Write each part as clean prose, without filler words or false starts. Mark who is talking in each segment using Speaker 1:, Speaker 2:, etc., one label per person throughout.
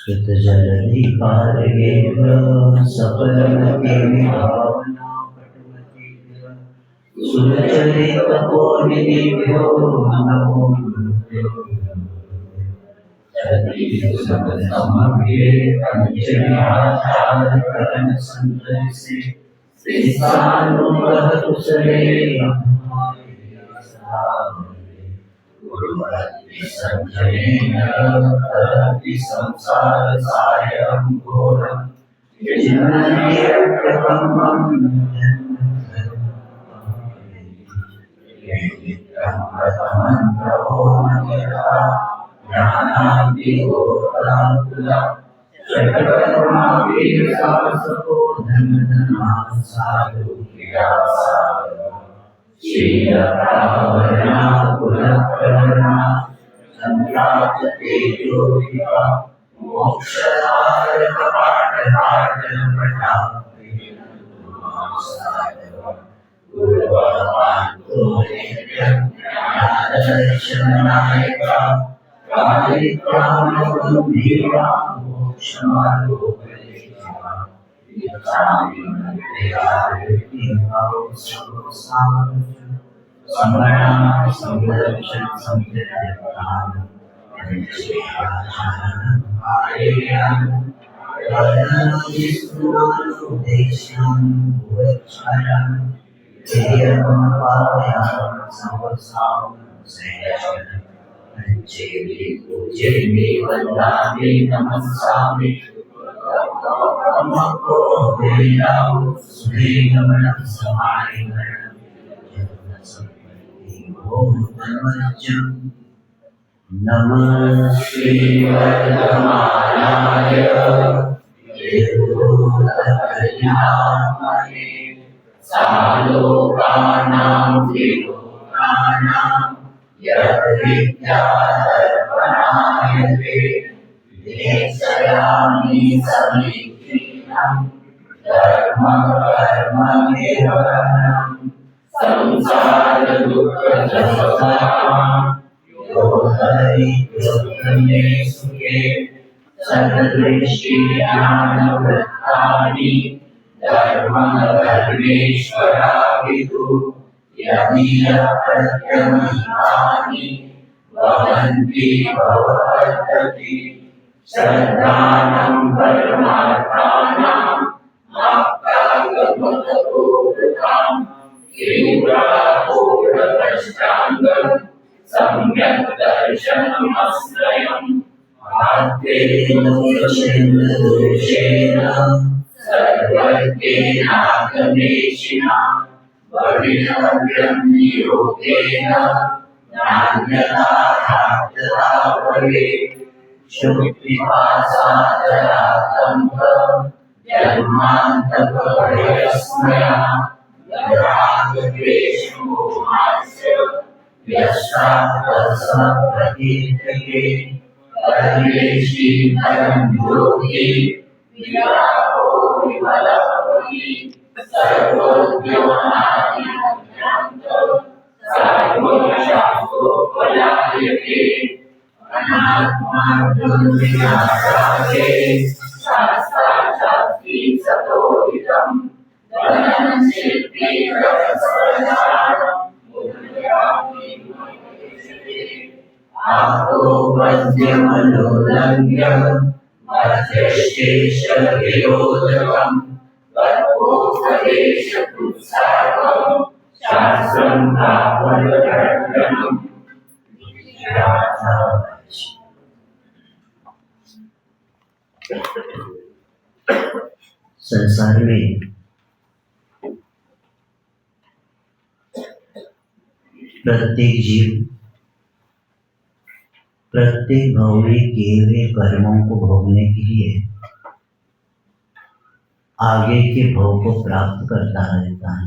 Speaker 1: श्रुतजलधि पारगेन्द्र सफलमति विभावना पटुमतीभ्य सुरचरितपोनिधिभ्यो नमो समग्रे पंचव्याचारकरण संतरिसे श्रीसानुग्रह कुशले संजयेन तरति संसार सायं घोरं जिन्मन्यप्रथमं प्रथमं प्रभोमयता ज्ञानादिगोपराकुला शतकर्माभिर्सासको धनधना साधु क्रियासाधु शीलप्रावरणा कुलकर्णा संप्राप्तेजोभिः मोक्षसारकपाठहार्दनपटाभिर्नमासादव गुरुवाक्तो नित्यज्ञानदर्शननायका कालिकामगम्भीरा मोक्षमारोपदेशिका यच्छामि मन्त्र्यार्थिभाव सर्वसारं समरणा संरक्षण संप्रदान पंचेयाधारं वर्णविष्णुदेशं भुवच्छायां तेयमपायां संवत्सां सेयं पंचेभि पूज्येभि वन्दामि नमस्सामि अमको वेदां सुरेगमनं समाहितं ओम नमः श्रीवर्धमानाय देवोत्तरयामहे सालोकानां त्रिलोकानां यद्विद्यादर्पणाय ते विदेशयामि समीचीनं धर्मकर्मनिर्वहणम् संसारदुःखसंसारं यो हरित्युत्तमे सुखे सद्दृष्टिज्ञानवृत्तानि धर्मधर्मेश्वराविदु यदीयप्रत्यमीहानि भवन्ति भवपद्धति श्रद्धानं परमार्थानां माप्तागमतपूर्वताम् पूर्णकष्टाङ्गं सम्यक् दर्शनमस्त्रयम् आत्तेन दोषेण सर्वज्ञेनागमेशिना भवितव्यं नियोगेन नान्यथा भवेत् शुक्तिपासादरातङ्क जन्मान्तकभयस्मया रागद्वेषमोहास्य व्यष्टात्वसप्रकीर्तये परमेशी परं योगी विरागो विमलपति सर्वोद्योनादिमभ्रान्त सर्वशास्त्रोपलायते अनात्मार्जुनविनाशाये शास्त्राशास्त्री सतोहितम् वदनं शिल्पी रसप्रसारं मुद्रा विरागोपद्यमनोलङ्घ्य मध्यष्टेशविरोधकं तत्त्वोपदेशपुत्साकं शास्त्रं तावदर्शनम्।
Speaker 2: संसार में प्रत्येक जीव प्रत्येक भाव में किए हुए कर्मों को भोगने के लिए आगे के भाव को प्राप्त करता रहता है।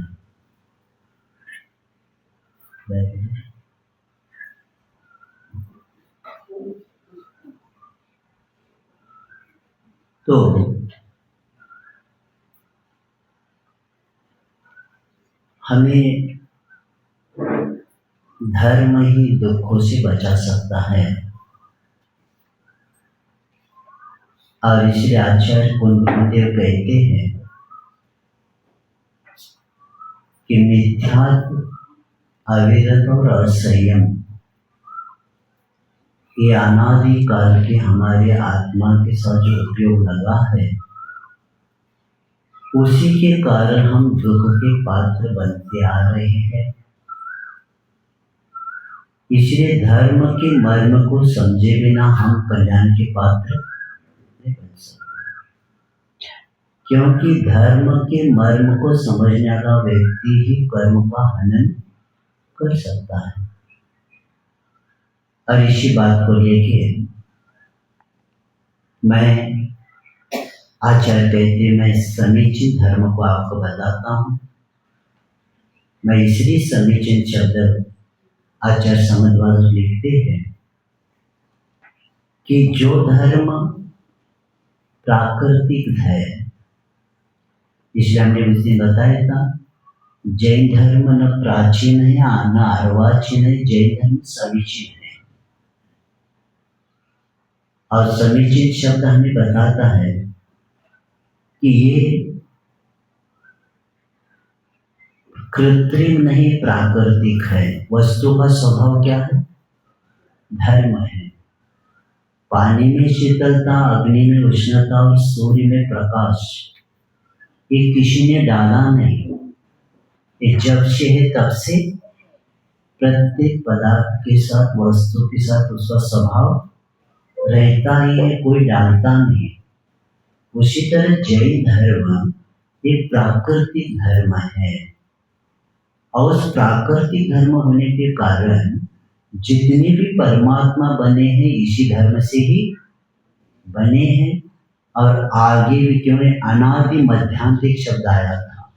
Speaker 2: तो हमें धर्म ही दुखों से बचा सकता है। और इसलिए आचार्य कुंभदेव कहते हैं कि मिथ्यात्व, अविरत और असंयम ये अनादि काल के हमारे आत्मा के साथ जो उपयोग लगा है, उसी के कारण हम दुख के पात्र बनते आ रहे हैं। इसलिए धर्म के मर्म को समझे बिना हम कल्याण के पात्र नहीं बन सकते, क्योंकि धर्म के मर्म को समझने वाला व्यक्ति ही कर्म का हनन कर सकता है। और इसी बात को लेके मैं आचार्य कहते मैं समीचीन धर्म को आपको बताता हूँ। मैं इसलिए समीचीन शब्द आचार्य समझवाद लिखते हैं कि जो धर्म प्राकृतिक है, इसलिए हमने उस दिन बताया था जैन धर्म न प्राचीन है न अर्वाचीन है, जैन धर्म समीचीन है। और समीचीन शब्द हमें बताता है कि ये कृत्रिम नहीं प्राकृतिक है। वस्तु का स्वभाव क्या है? धर्म है। पानी में शीतलता, अग्नि में उष्णता और सूर्य में प्रकाश, ये किसी ने डाला नहीं। ये जब से है तब से प्रत्येक पदार्थ के साथ, वस्तु के साथ उसका स्वभाव रहता ही है, कोई डालता नहीं। उसी तरह जैन धर्म एक प्राकृतिक धर्म है। और उस प्राकृतिक धर्म होने के कारण जितने भी परमात्मा बने हैं इसी धर्म से ही बने हैं। और आगे भी क्यों है, अनादि मध्यांतिक शब्द आया था।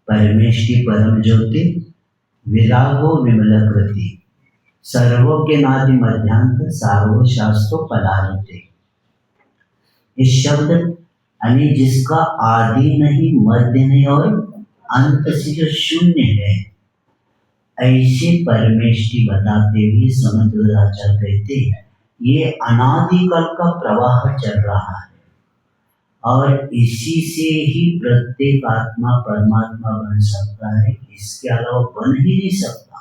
Speaker 2: परमेष्टि परम ज्योति विरागो विमलकृति सर्वज्ञ नादि मध्यांत सार्वो शास्त्रो पदार्थे। इस शब्द यानी जिसका आदि नहीं, मध्य नहीं और अंत से जो शून्य है, ऐसे परमेष्टि बताते हुए समझदाचार्य कहते हैं ये अनादिकाल का प्रवाह चल रहा है और इसी से ही प्रत्येक आत्मा परमात्मा बन सकता है, इसके अलावा बन ही नहीं सकता।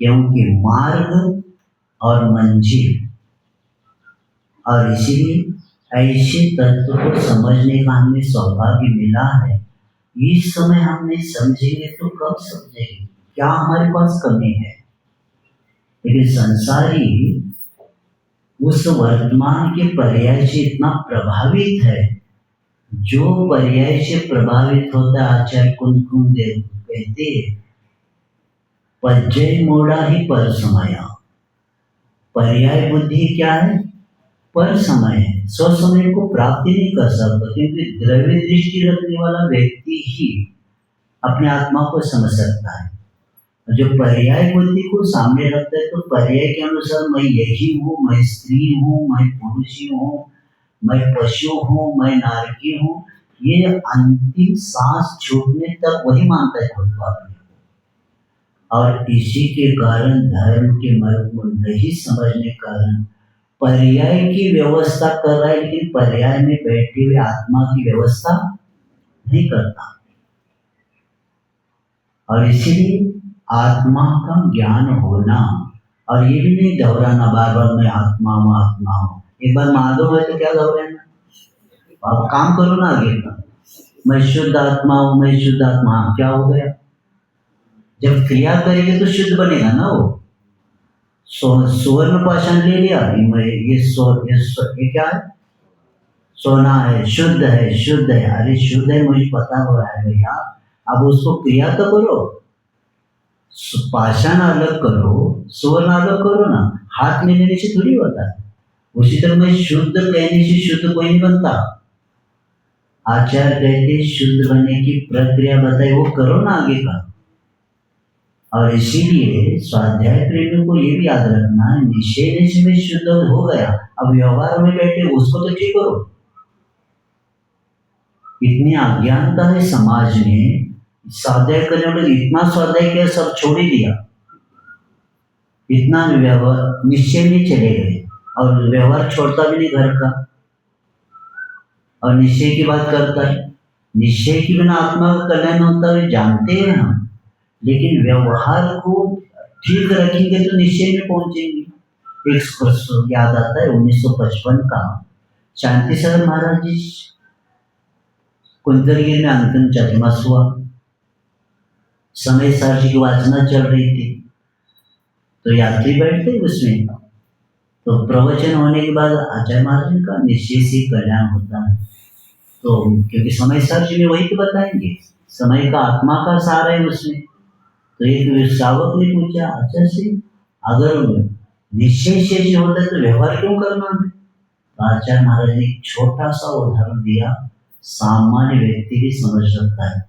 Speaker 2: क्योंकि मार्ग और मंजिल, और इसीलिए ऐसे तत्व को समझने का हमें सौभाग्य मिला है। इस समय हम नहीं समझेंगे तो कब समझेंगे? क्या हमारे पास कमी है? लेकिन संसारी उस वर्तमान के पर्याय से इतना प्रभावित है, जो पर्याय से प्रभावित होता है। आचार्य कुंभदेव कहते पज्जय मोड़ा ही पर समाया। पर्याय बुद्धि क्या है? पर समय है, स्व समय को प्राप्ति नहीं कर सकता, क्योंकि द्रव्य दृष्टि रखने वाला व्यक्ति ही अपने आत्मा को समझ सकता है। जो पर्याय बुद्धि को सामने रखता है तो पर्याय के अनुसार मैं यही हूँ, मैं स्त्री हूँ, मैं पुरुष हूँ, मैं पशु हूँ, मैं नारकी हूँ, ये अंतिम सांस छूटने तक वही मानता है खुद को अपने। और इसी के कारण धर्म के मर्म को नहीं समझने के कारण पर्याय की व्यवस्था कर रहा है, लेकिन पर्याय में बैठे हुए आत्मा की व्यवस्था नहीं करता। और इसीलिए आत्मा का ज्ञान होना और ये भी नहीं घबराना बार बार मैं आत्मा हूँ आत्मा हूँ। एक बार मालूम है तो क्या घबराना, आप काम करो ना आगे का। मैं शुद्ध आत्मा हूँ, मैं शुद्ध आत्मा, हाँ क्या हो गया? जब क्रिया करेंगे तो शुद्ध बनेगा ना वो। सुवर्ण पाषाण ले लिया, ये क्या है? सोना है, शुद्ध है, शुद्ध है। अरे शुद्ध है मुझे पता हो रहा है भैया, अब उसको क्रिया तो करो। पाषाण अलग करो, सुवर्ण अलग करो ना। हाथ में लेने से थोड़ी होता है। उसी तरह मैं शुद्ध कहने से शुद्ध कोई नहीं बनता। आचार्य कहते शुद्ध बनने की प्रक्रिया बताए, वो करो ना आगे का। और इसीलिए स्वाध्याय प्रेमियों को ये भी याद रखना है, निश्चय से मैं शुद्ध हो गया, अब व्यवहार में बैठे उसको तो ठीक करो। इतनी अज्ञानता है समाज में, स्वाध्याय करने वाले इतना स्वाध्याय किया सब छोड़ ही दिया, इतना व्यवहार निश्चय में चले गए और व्यवहार छोड़ता भी नहीं घर का, और निश्चय की बात करता है। निश्चय के बिना आत्मा का कल्याण होता है जानते हैं हम, लेकिन व्यवहार को ठीक रखेंगे तो निश्चय में पहुंचेंगे। एक याद आता है 1955 का, शांति सागर महाराज जी कुंदरगिरी में अंतिम चतुर्मास हुआ। समय सार जी की वाचना चल रही थी, तो यात्री बैठते उसमें, तो प्रवचन होने के बाद आचार्य महाराज का निश्चय से कल्याण होता है। तो क्योंकि समय सार जी में वही तो बताएंगे, समय का आत्मा का सार है उसमें। तो एक श्रावक ने पूछा, अच्छा से अगर निश्चय से होता है तो व्यवहार क्यों करना है? तो आचार्य महाराज ने एक छोटा सा उदाहरण दिया, सामान्य व्यक्ति भी समझ सकता है।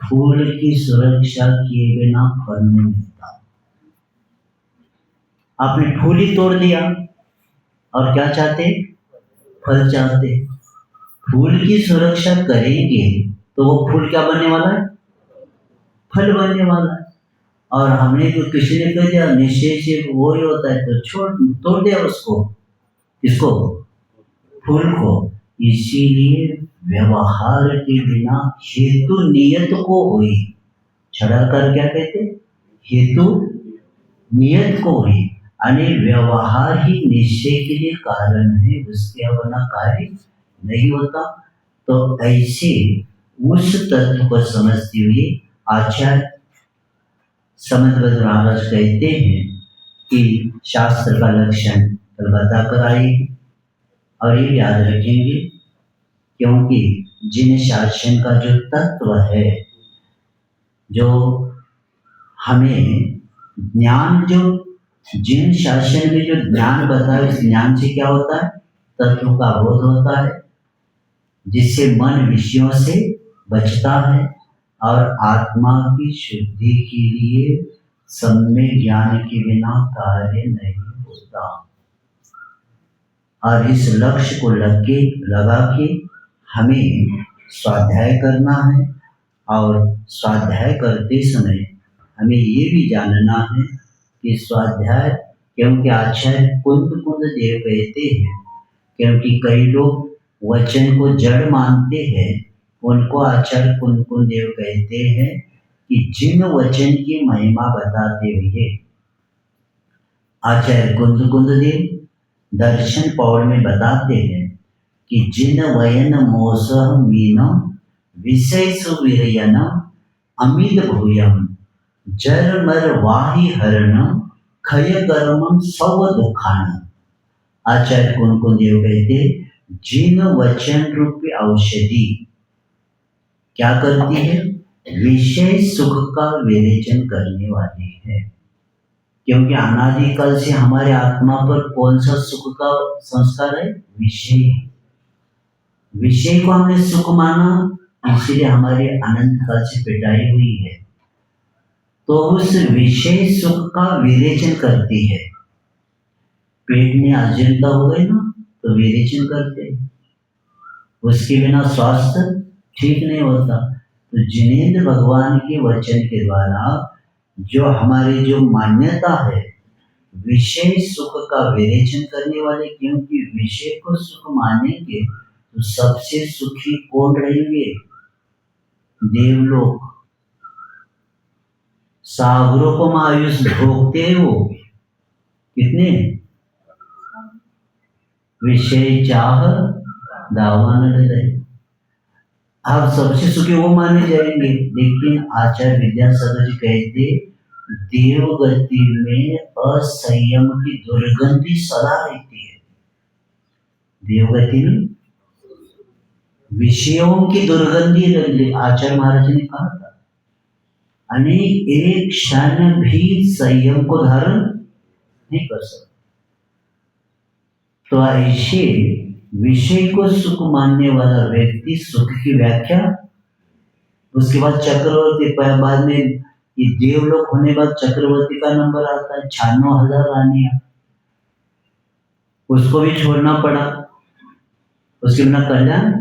Speaker 2: फूल की सुरक्षा किए बिना फल नहीं मिलता। आपने फूल ही तोड़ दिया और क्या चाहते? फल चाहते। फूल की सुरक्षा करेंगे तो वो फूल क्या बनने वाला है? फल बनने वाला है। और हमने तो किसी ने कह दिया निश्चय से वो ही होता है, तो छोड़ तोड़ दिया उसको, इसको फूल को। इसीलिए व्यवहार के बिना हेतु नियत को हुई, छड़ा कर क्या कहते? हेतु नियत को हुई, यानी व्यवहार ही निश्चय के लिए कारण है, उसके बिना कार्य नहीं होता। तो ऐसे उस तत्व को समझते हुए आचार्य समन्वय महाराज कहते हैं कि शास्त्र का लक्षण कल बताकर आए, और ये याद रखेंगे क्योंकि जिन शासन का जो तत्व है, जो हमें ज्ञान, जो जिन शासन में जो ज्ञान बताए, उस ज्ञान से क्या होता है? तत्व का बोध होता है, जिससे मन विषयों से बचता है और आत्मा की शुद्धि के लिए सम्यक ज्ञान के बिना कार्य नहीं होता। और इस लक्ष्य को लगा के हमें स्वाध्याय करना है, और स्वाध्याय करते समय हमें ये भी जानना है कि स्वाध्याय, क्योंकि आचार्य कुंद देव कहते हैं, क्योंकि कई लोग वचन को जड़ मानते हैं, उनको आचार्य कुंद देव कहते हैं कि जिन वचन की महिमा बताते हुए आचार्य कुंद देव दर्शन पौड़ में बताते हैं कि जिन वयन मोसह मीन विषय सुविरयन अमित भूयम जर मर वाही हरण खय कर्म सव दुखान। आचार्य कुंद देव कहते जिन वचन रूपी औषधि क्या करती है? विषय सुख का विरेचन करने वाली है। क्योंकि अनादिकाल से हमारे आत्मा पर कौन सा सुख का संस्कार है? विषय। विषय को हमने सुख माना, इसलिए हमारे अनंत काल से पिटाई हुई है। तो उस विषय सुख का विरेचन करती है। पेट में अजीर्णता हो गई ना, तो विरेचन करते, उसके बिना स्वास्थ्य ठीक नहीं होता। तो जिनेंद्र भगवान के वचन के द्वारा जो हमारी जो मान्यता है, विषय सुख का विरेचन करने वाले, क्योंकि विषय को सुख मानेंगे तो सबसे सुखी कौन रहेंगे? देवलोक। सागरों को आयुष भोगते हैं वो, कितने? विषय चाह दावान हृदय। आप सबसे सुखी वो माने जाएंगे, लेकिन आचार्य विद्यासागर जी कहते देवगति में असंयम की दुर्गंधी सदा रहती है। देवगति में विषयों की दुर्गंधी रहती, आचार्य महाराज ने कहा था। यानी एक क्षण भी संयम को धारण नहीं कर सकते। तो ऐसे विषय को सुख मानने वाला व्यक्ति सुख की व्याख्या, उसके बाद चक्रवर्ती, बाद में ये देवलोक होने बाद चक्रवर्ती का नंबर आता है 96,000 रानियां, उसको भी छोड़ना पड़ा, उसके बिना कल्याण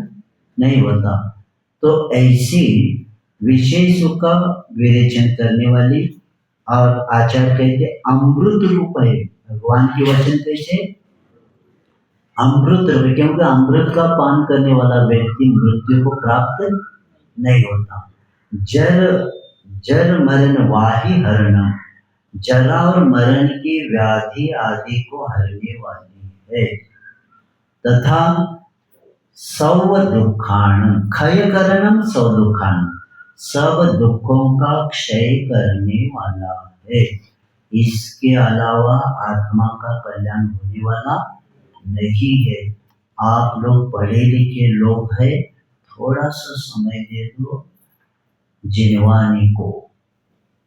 Speaker 2: नहीं होता। तो ऐसी विषय सुख का विवेचन करने वाली, और आचार्य कहते अमृत रूप है भगवान के वचन, कैसे अमृत रूप, क्योंकि अमृत का पान करने वाला व्यक्ति मृत्यु को प्राप्त नहीं होता। जर जर मरण वाही हरणम, जरा और मरण की व्याधि आदि को हरने वाली है। तथा सौ दुखान क्षय करणम, सौ दुखान सब दुखों का क्षय करने वाला है। इसके अलावा आत्मा का कल्याण होने वाला नहीं है। आप लोग पढ़े लिखे लोग हैं, थोड़ा सा समय दे दो जिनवानी को,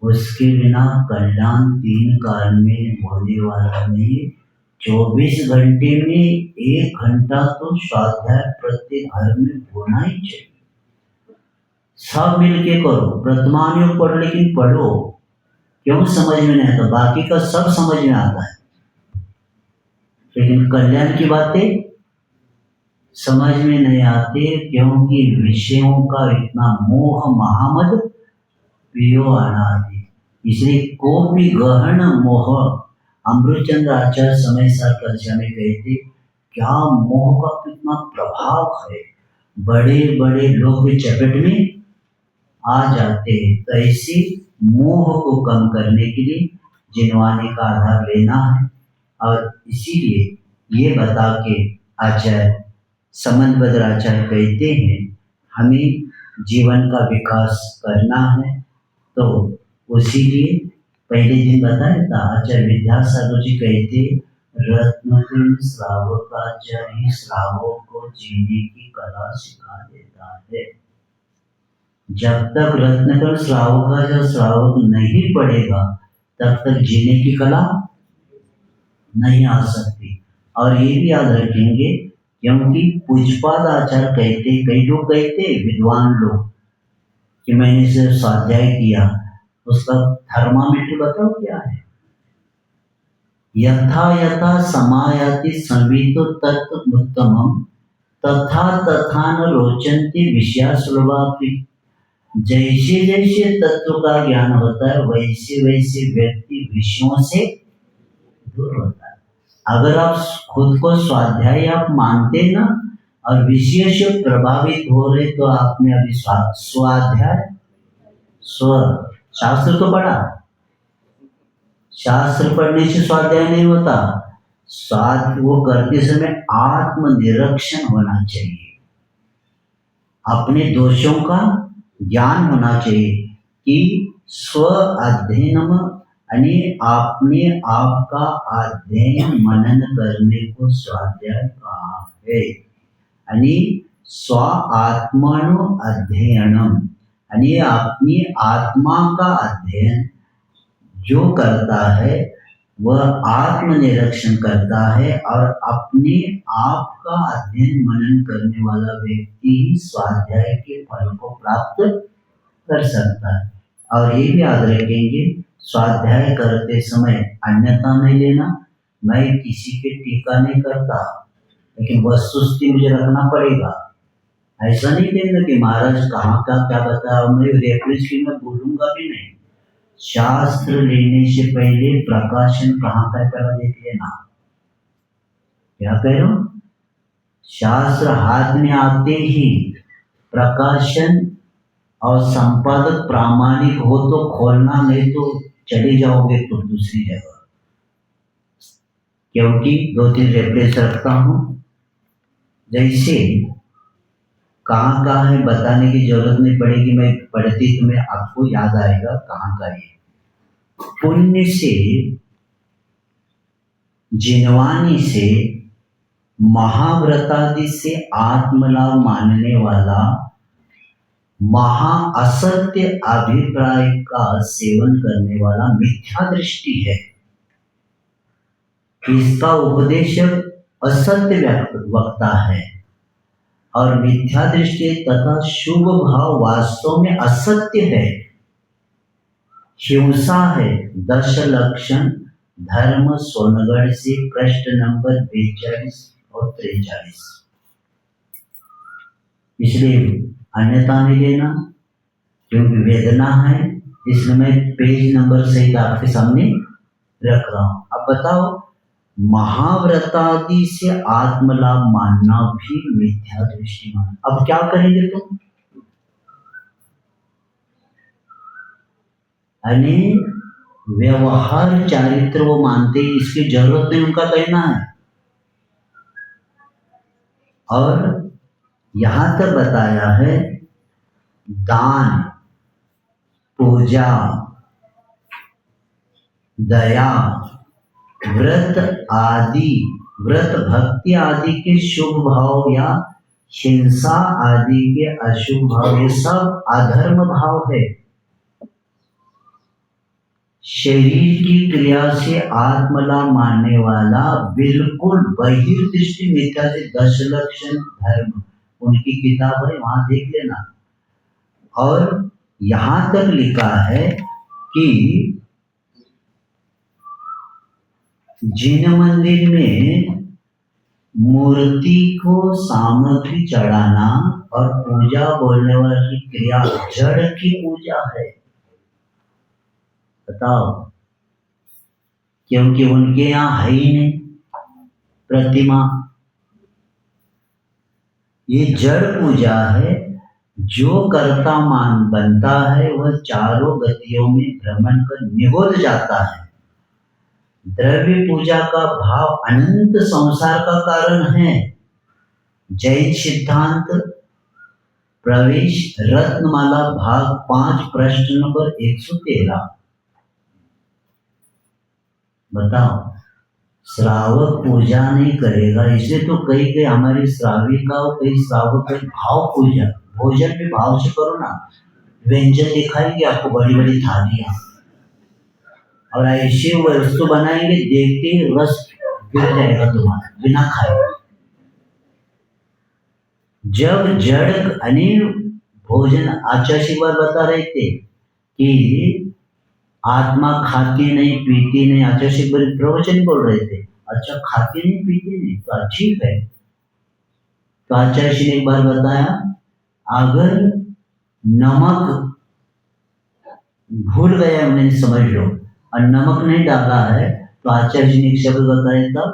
Speaker 2: उसके बिना कल्याण 3 काल में होने वाला नहीं। 24 घंटे में 1 घंटा तो स्वाध्याय प्रत्येक घर में होना ही चाहिए। सब मिलके करो, वर्तमान पढ़ो, लेकिन पढ़ो। क्यों समझ में नहीं आता? बाकी का सब समझ में आता है, लेकिन कल्याण की बातें समझ में नहीं आती, क्योंकि विषयों का इतना मोह महामद पियो अनादि। इसलिए को भी गहन मोह, अमृतचंद्र आचार्य समय सार कक्षा में कहते क्या मोह का कितना प्रभाव है, बड़े बड़े लोग भी चपेट में आ जाते हैं। तो ऐसी मोह को कम करने के लिए जिनवानी का आधार लेना है, और इसीलिए ये बता के आचार्य समन्वय आचार्य कहते हैं हमें जीवन का विकास करना है। तो उसी लिए पहले दिन बताया था, आचार्य विद्यासागर जी कहते रत्नकुंड श्रावकाचार्य श्रावक को जीने की कला सिखा देता है। जब तक रत्नकुंड श्रावकाचार्य श्रावक नहीं पढ़ेगा तब तक जीने की कला नहीं आ सकती। और ये भी याद रखेंगे, क्योंकि पूज्यपाद आचार्य कहते, कई लोग कहते विद्वान लोग कि मैंने सिर्फ स्वाध्याय किया, उसका थर्मामीटर बताओ क्या है? यथा यथा समायाति संवितो तत्व उत्तमम तथा तथा न रोचन्ति विषया सुलभापि। जैसे जैसे तत्व का ज्ञान होता है वैसे वैसे व्यक्ति विषयों से दूर होता है। अगर आप खुद को स्वाध्याय आप मानते ना और विषय से प्रभावित हो रहे, तो आपने अभी स्वाध्याय शास्त्र तो पढ़ा, शास्त्र पढ़ने से स्वाध्याय नहीं होता। वो करते समय आत्मनिरीक्षण होना चाहिए, अपने दोषों का ज्ञान होना चाहिए कि स्व अध्ययन यानी अपने आप का अध्ययन मनन करने को स्वाध्याय कहा है। यानी स्व आत्मनो अध्ययनम, यानी अपनी आत्मा का अध्ययन जो करता है वह आत्मनिरीक्षण करता है, और अपने आप का अध्ययन मनन करने वाला व्यक्ति ही स्वाध्याय के फल को प्राप्त कर सकता है। और ये भी याद रखेंगे, स्वाध्याय करते समय अन्यथा नहीं लेना। मैं किसी के टीका नहीं करता, लेकिन वस्तुस्थिति मुझे रखना पड़ेगा। ऐसा नहीं कहना कि महाराज कहाँ का क्या बताया, मैं रेफरेंस की मैं बोलूंगा भी नहीं। शास्त्र लेने से पहले प्रकाशन कहाँ का पहला देख लेना। क्या कह रहा हूं? शास्त्र हाथ में आते ही प्रकाशन और संपादक प्रामाणिक हो तो खोलना, नहीं तो चले जाओगे तो दूसरी जगह। क्योंकि 2-3 रेफरेंस रखता हूँ। जैसे कहाँ कहाँ है बताने की जरूरत नहीं पड़ेगी, मैं पढ़ती तो मैं आपको याद आएगा कहाँ का है। पुण्य से, जिनवानी से, महाव्रतादि से आत्मलाभ मानने वाला महा असत्य अभिप्राय का सेवन करने वाला मिथ्या दृष्टि है। इसका उपदेशक असत्य वक्ता है और मिथ्या दृष्टि तथा शुभ भाव वास्तव में असत्य है, हिंसा है। 10 लक्षण धर्म सोनगढ़ से प्रश्न नंबर 42 और 43। इसलिए अन्यथा नहीं लेना, क्योंकि वेदना है, इसलिए मैं पेज नंबर सहित आपके सामने रख रहा हूं। अब बताओ, महाव्रतादि से आत्मलाभ मानना भी मिथ्या दृष्टि मानना। अब क्या करेंगे तुम? यानी व्यवहार चारित्र वो मानते हैं, इसकी जरूरत नहीं, उनका कहना है। और यहां तक बताया है दान, पूजा, दया, व्रत आदि, व्रत भक्ति आदि के शुभ भाव या हिंसा आदि के अशुभ भाव, ये सब अधर्म भाव है। शरीर की क्रिया से आत्मलाभ मानने वाला बिल्कुल बहिर्दृष्टि मिथ्या से 10 लक्षण धर्म, उनकी किताब है, वहां देख लेना। और यहां तक लिखा है कि जिन मंदिर में मूर्ति को सामग्री चढ़ाना और पूजा बोलने वाली क्रिया जड़ की पूजा है, बताओ, क्योंकि उनके यहाँ है ही नहीं प्रतिमा, ये जड़ पूजा है। जो कर्ता मान बनता है वह चारों गतियों में भ्रमण कर निगोद जाता है। द्रव्य पूजा का भाव अनंत संसार का कारण है। जैन सिद्धांत प्रवेश रत्नमाला भाग 5 प्रश्न नंबर 113। बताओ, श्रावक पूजा नहीं करेगा, इसलिए तो कई हमारी श्राविका और कई श्रावक भाव पूजा, भोजन भी भाव से करो ना। व्यंजन दिखाएंगे आपको, बड़ी बड़ी थालियां, और ऐसी वस्तु बनाएंगे, देखते ही रस गिर जाएगा तुम्हारा, बिना खाए। जब जड़ यानी भोजन, आचार्य एक बार बता रहे थे कि आत्मा खाती नहीं पीती नहीं, आचार्य एक बार प्रवचन बोल रहे थे। अच्छा, खाती नहीं पीती नहीं तो ठीक है। तो आचार्य ने एक बार बताया, अगर नमक भूल गया उन्हें समझ लो और नमक नहीं डाला है, तो आचार्य जी ने एक शब्द बताया था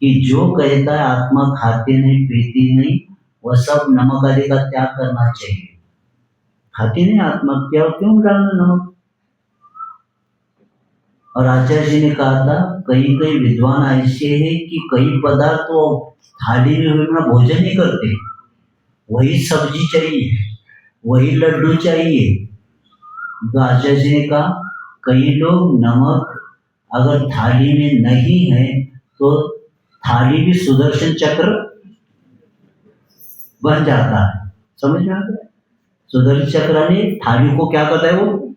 Speaker 2: कि जो कहता है आत्मा खाती नहीं पीती नहीं, वह सब नमक आदि का त्याग करना चाहिए। खाती नहीं आत्मा, क्यों डालना नमक? और आचार्य जी ने कहा था, कई विद्वान ऐसे हैं कि कई पदार्थ तो थाली में हुए भोजन नहीं करते, वही सब्जी चाहिए, वही लड्डू चाहिए। तो आचार्य जी ने कहा, कई लोग नमक अगर थाली में नहीं है तो थाली भी सुदर्शन चक्र बन जाता है। समझ में आता है? सुदर्शन चक्र ने थाली को क्या करता है, वो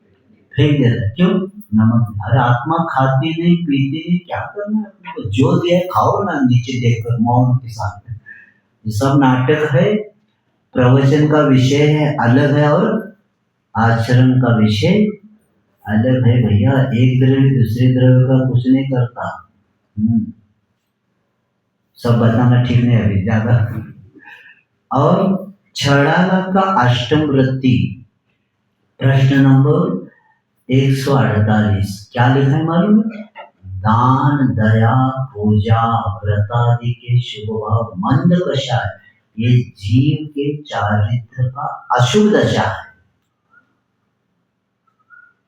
Speaker 2: फेंक देता है। क्यों? नमक। अरे आत्मा खाती नहीं पीती नहीं, क्या करना है? जो दिया खाओ ना, नीचे देखकर मौन के साथ। ये सब नाटक है। प्रवचन का विषय है अलग है और आचरण का विषय अलग है भैया। एक द्रव्य दूसरे द्रव्य का कुछ नहीं करता। सब बताना ठीक नहीं अभी ज्यादा। और छड़ाला का अष्टम वृत्ति प्रश्न नंबर 148 क्या लिखा है मालूम है? दान, दया, पूजा, व्रत आदि के शुभ भाव मंद दशा है, ये जीव के चारित्र का अशुभ दशा है।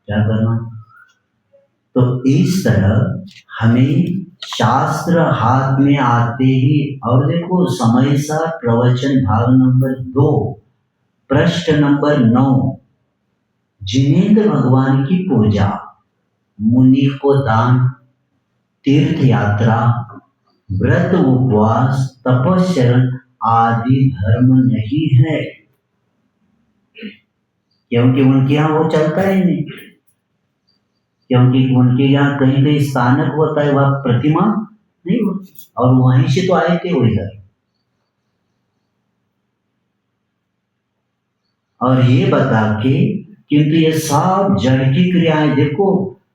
Speaker 2: क्या करना? तो इस तरह हमें शास्त्र हाथ में आते ही, और देखो समय सा प्रवचन भाग नंबर 2 पृष्ठ नंबर 9, जिनेंद्र भगवान की पूजा, मुनि को दान, तीर्थ यात्रा, व्रत उपवास, तपस्या आदि धर्म नहीं है, क्योंकि उनके यहाँ वो चलता ही नहीं, क्योंकि उनके यहाँ कहीं कहीं स्थानक होता है, वह प्रतिमा नहीं होती, और वहीं से तो आए थे वो इधर। और ये बता के, किंतु ये सब जड़ की क्रियाएं, देखो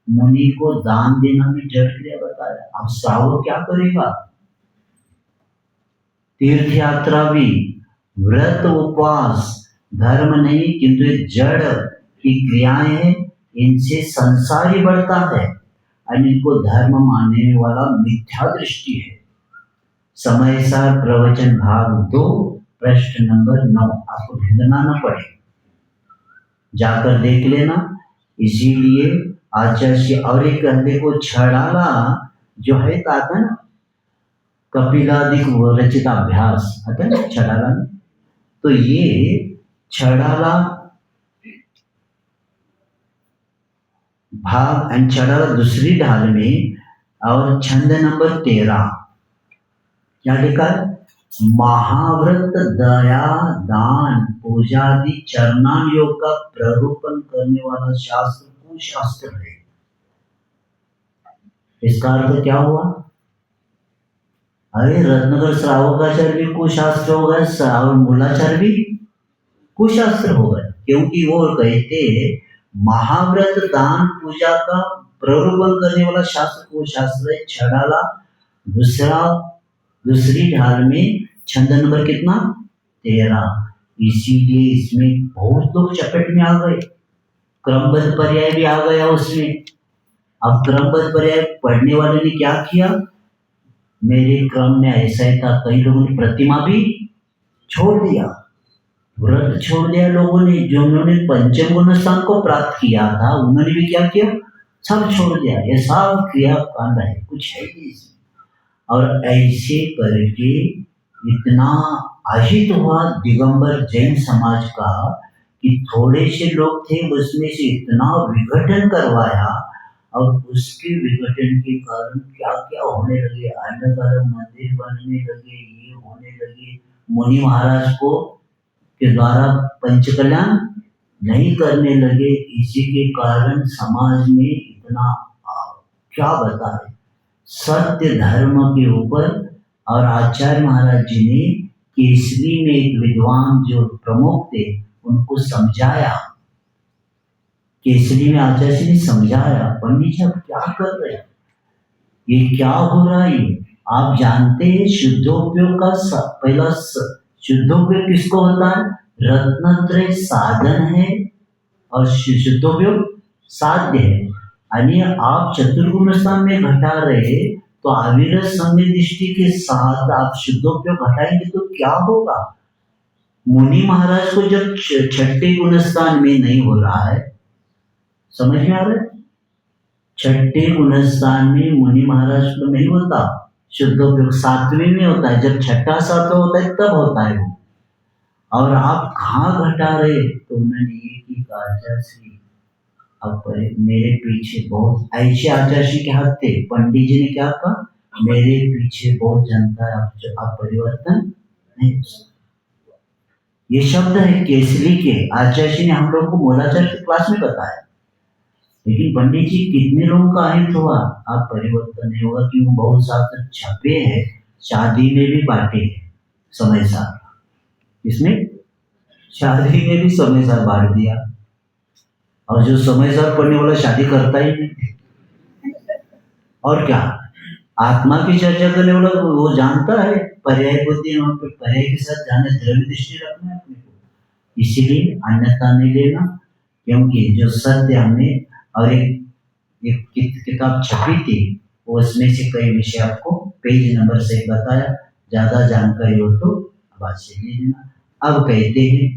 Speaker 2: मुनि को दान देना भी जड़ क्रिया बताया, अब श्रावक क्या करेगा, तीर्थ यात्रा भी, व्रत उपवास धर्म नहीं, किंतु ये जड़ की क्रियाएं हैं, इनसे संसार ही बढ़ता है, और इनको धर्म मानने वाला मिथ्या दृष्टि है। समय सार प्रवचन भाग 2 पृष्ठ नंबर 9, आपको ढूंढना न पड़े, जाकर देख लेना। इसीलिए आचार्य और एक कहते को छड़ाला जो है आता ना, कपिलादिक रचित अभ्यास आता है ना छड़ाला में, तो ये छड़ाला भाग एंड छड़ाला दूसरी ढाल में, और छंद नंबर 13 क्या लिखा है, महाव्रत दया दान पूजादि चरणान योग का प्ररूपण करने वाला शास्त्र कुशास्त्र है। इसका अर्थ क्या हुआ, अरे रत्नगर श्रावकाचार्य भी कुशास्त्र हो गए, श्रावण मूलाचार्य भी कुशास्त्र हो गए, क्योंकि वो कहते महाव्रत दान पूजा का प्ररूपण करने वाला शास्त्र कुशास्त्र है। छड़ाला दूसरी ढाल में छंद नंबर कितना 13, इसीलिए इसमें बहुत लोग चपेट में आ गए, क्रमबद्ध पर्याय भी आ गया उसमें। अब क्रमबद्ध पर्याय पढ़ने वाले ने क्या किया, मेरे क्रम में ऐसा ही था, कई लोगों ने प्रतिमा भी छोड़ दिया, व्रत छोड़ दिया लोगों ने, जो उन्होंने पंचम गुण स्थान को प्राप्त किया था उन्होंने भी क्या किया, सब छोड़ दिया। ये सब क्रिया कांड है, कुछ है नहीं इसमें। और ऐसे करके इतना अहित हुआ दिगंबर जैन समाज का कि थोड़े से लोग थे उसमें से इतना विघटन करवाया, और उसके विघटन के कारण क्या क्या होने लगे, अलग अलग मंदिर बनने लगे, ये होने लगे, मुनि महाराज को के द्वारा पंचकल्याण नहीं करने लगे। इसी के कारण समाज में इतना क्या बताए सत्य धर्म के ऊपर। और आचार्य महाराज जी ने केसरी में एक विद्वान जो प्रमुख थे उनको समझाया, केसरी में आचार्य जी ने समझाया, पंडित जी आप क्या कर रहे हैं, ये क्या हो रहा है, आप जानते हैं शुद्धोपयोग का पहला शुद्धोपयोग किसको होता है, रत्नत्रय साधन है और शुद्धोपयोग साध्य है। यानी आप चतुर्गुण स्थान में घटा रहे तो अविरत समय दृष्टि के साथ आप शुद्धोपयोग घटाएंगे तो क्या होगा। मुनि महाराज को जब छठे गुण स्थान में नहीं हो रहा है, समझ में आ रहा है, छठे गुण स्थान में मुनि महाराज को नहीं होता शुद्धोपयोग, सातवें में होता है, जब छठा सातवां होता है तब होता है वो। और आप कहाँ घटा रहे, तो उन्होंने ये की आचार्य श्री अब मेरे पीछे बहुत ऐसे आचार्य श्री के हाथ थे, पंडित जी ने क्या कहा, मेरे पीछे बहुत जनता है, आप परिवर्तन नहीं हो सकते। ये शब्द है केसरी के, आचार्य श्री ने हम लोग को मूलाचार्य की क्लास में बताया। लेकिन पंडित जी कितने लोगों का अहित हुआ, आप परिवर्तन नहीं होगा, क्योंकि बहुत शास्त्र छपे हैं, शादी में भी बांटे हैं समय सार, इसमें शादी में भी समय सार बांट दिया, और जो समय सार पढ़ने वाला शादी करता ही नहीं। और क्या, आत्मा की चर्चा करने वाला वो जानता है पर्याय बुद्धि, वहां पर पर्याय के साथ जाने द्रव्य दृष्टि रखना है अपने को, इसीलिए अन्यथा नहीं लेना। क्योंकि जो सत्य हमने और एक किताब छपी थी उसमें से कई विषय आपको पेज नंबर से बताया, ज्यादा जानकारी हो तो आवाज से ले लेना। अब कहते हैं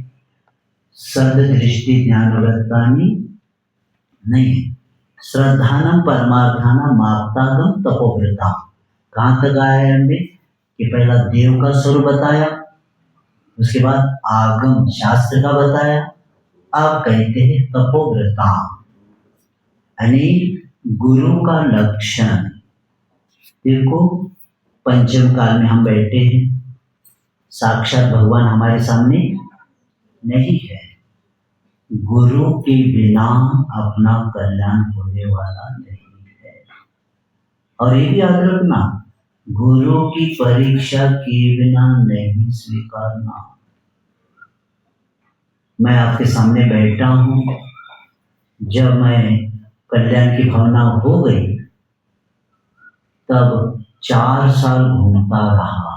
Speaker 2: सद दृष्टि ज्ञान वृत्तानी नहीं है, श्रद्धानम परमार्थानम आप्तागम तपोव्रता। कहाँ तक आया है हमने कि पहला देव का स्वरूप बताया, उसके बाद आगम शास्त्र का बताया, अब कहते हैं तपोव्रता यानी गुरु का लक्षण। देखो पंचम काल में हम बैठे हैं, साक्षात भगवान हमारे सामने नहीं है, गुरु के बिना अपना कल्याण होने वाला नहीं है। और ये भी याद रखना, गुरु की परीक्षा किए बिना नहीं स्वीकारना। मैं आपके सामने बैठा हूँ, जब मैं कल्याण की भावना हो गई तब 4 साल घूमता रहा,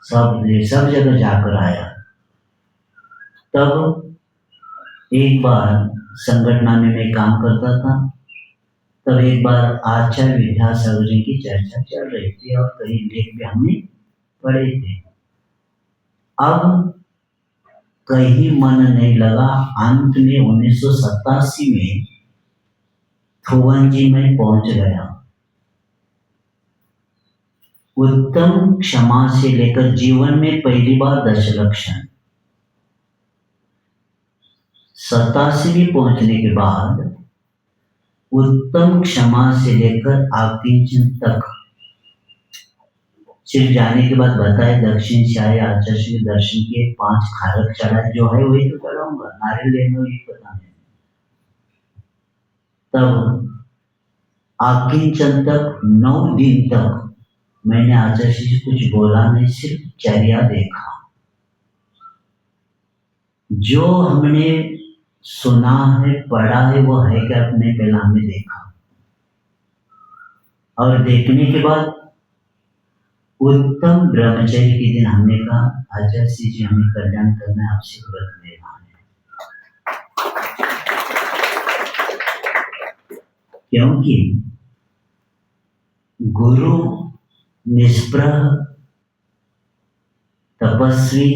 Speaker 2: सब जगह जाकर आया। तब एक बार संगठन में मैं काम करता था, तब एक बार आचार्य विद्यासागर जी की चर्चा चल रही थी और कई लेख भी हमने पढ़े थे। अब कहीं मन नहीं लगा, अंत में 1987 में थोवन जी में पहुंच गया। उत्तम क्षमा से लेकर जीवन में पहली बार दशलक्षण, 87 पहुंचने के बाद उत्तम क्षमा से लेकर आकिंचन तक सिर्फ जाने के बाद बताए, दक्षिण से आए, आचार्य के दर्शन किए, 5 खारक चढ़ाए, जो है वही तो चढ़ाऊंगा, नारियल लेने वही पता नहीं। तब आकिंचन तक 9 दिन तक मैंने आचार्य से कुछ बोला नहीं, सिर्फ चर्या देखा। जो हमने सुना है, पढ़ा है, वो है कि अपने पहला हमने देखा, और देखने के बाद उत्तम ब्रह्मचर्य के दिन हमने कहा, आचार्य जी हमें कल्याण करना है, आपसे व्रत लेना है। क्योंकि गुरु निष्प्रह, तपस्वी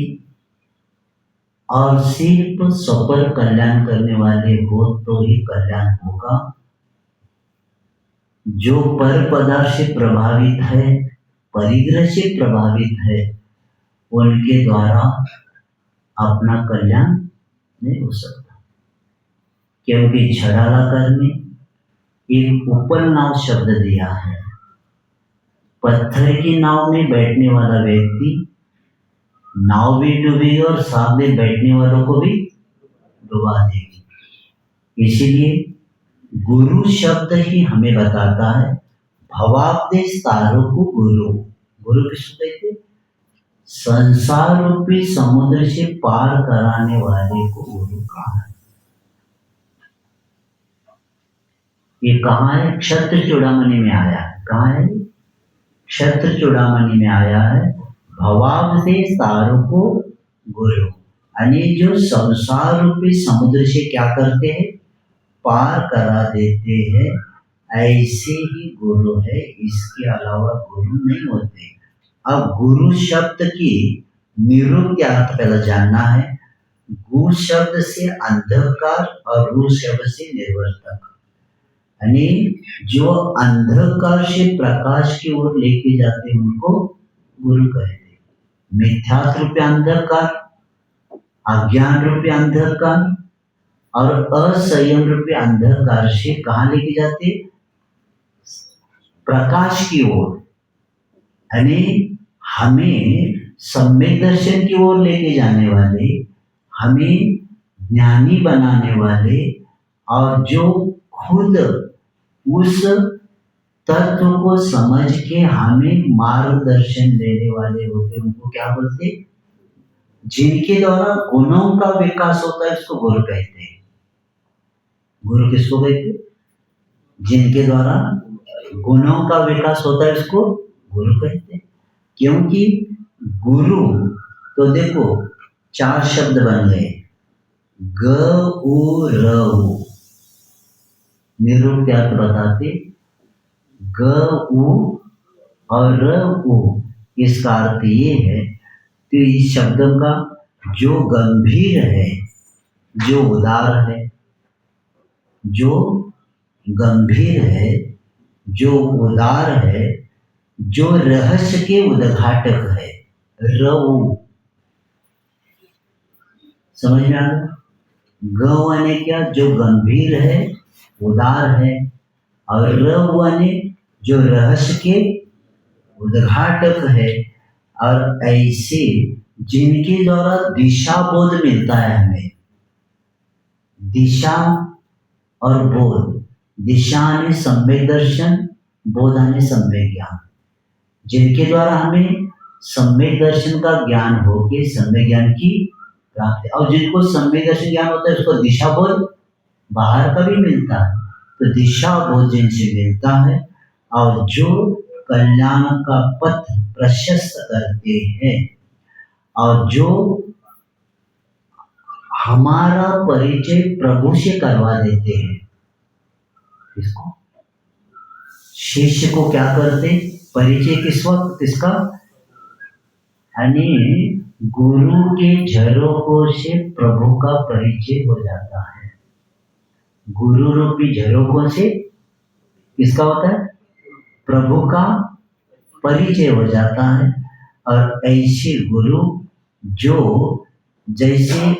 Speaker 2: और सिर्फ स्वपर कल्याण करने वाले हो तो ही कल्याण होगा। जो पर पदार्थ से प्रभावित है, परिग्रह से प्रभावित है, उनके द्वारा अपना कल्याण नहीं हो सकता। क्योंकि छड़ालाकर ने एक उपल नाव शब्द दिया है, पत्थर की नाव में बैठने वाला व्यक्ति नाव भी डूबेगी और सामने बैठने वालों को भी डुबा देगी। इसीलिए गुरु शब्द ही हमें बताता है, भवाब्देश तारों को गुरु, गुरु किसको कहते हैं? संसार रूपी समुद्र से पार कराने वाले को गुरु कहा है। ये कहाँ है? क्षत्र चूड़ामणि में आया है। कहाँ है? क्षत्र चूड़ामणि में आया है। भवाब्देश तारों को गुरु, यानी जो संसार रूपी समुद्र से क्या करते हैं? पार करा देते हैं, ऐसे ही गुरु है, इसके अलावा गुरु नहीं होते। अब गुरु शब्द की निरूप अर्थ पहले जानना है। गु शब्द से अंधकार और रू शब्द से निर्वर्तक, यानी जो अंधकार से प्रकाश की ओर लेके जाते हैं उनको गुरु कहते हैं। मिथ्यात्व रूपी अंधकार, अज्ञान रूपी अंधकार और असंयम रूपी अंधकार से कहाँ लेके जाते? प्रकाश की ओर, यानी हमें सम्यक दर्शन की ओर लेके जाने वाले, हमें ज्ञानी बनाने वाले, और जो खुद उस तत्व को समझ के हमें मार्गदर्शन देने वाले होते, उनको क्या बोलते? जिनके द्वारा गुणों का विकास होता है, इसको गुरु कहते हैं। गुरु किसको कहते हैं? जिनके द्वारा गुणों का विकास होता है, इसको गुरु कहते हैं। क्योंकि गुरु तो देखो 4 शब्द बन गए, ग उ र उ, निरूप क्या बताते? ग उ और र उ, इसका अर्थ ये है कि इस शब्दों का जो गंभीर है, जो उदार है, जो गंभीर है, जो उदार है, जो रहस्य के उद्घाटक है। रऊ समझ में आ गया? ग यानी क्या? जो गंभीर है, उदार है, और र यानी जो रहस्य के उद्घाटक है, और ऐसे जिनके द्वारा दिशा बोध मिलता है हमें। दिशा और बोध, दिशा यानी सम्यक दर्शन, बोध यानी सम्यक ज्ञान। जिनके द्वारा हमें सम्यक दर्शन का ज्ञान हो के सम्यक ज्ञान की प्राप्ति, और जिनको सम्यक दर्शन ज्ञान होता है उसको दिशा बोध बाहर का भी मिलता है। तो दिशा बोध जिनसे मिलता है और जो कल्याण का पथ प्रशस्त करते हैं, और जो हमारा परिचय प्रभु से करवा देते हैं। किसको? शिष्य को क्या करते? परिचय किस वक्त? किसका? यानी गुरु के झरोकों से प्रभु का परिचय हो जाता है। गुरु रूपी झरोकों से किसका होता है? प्रभु का परिचय हो जाता है। और ऐसे गुरु जो जैसे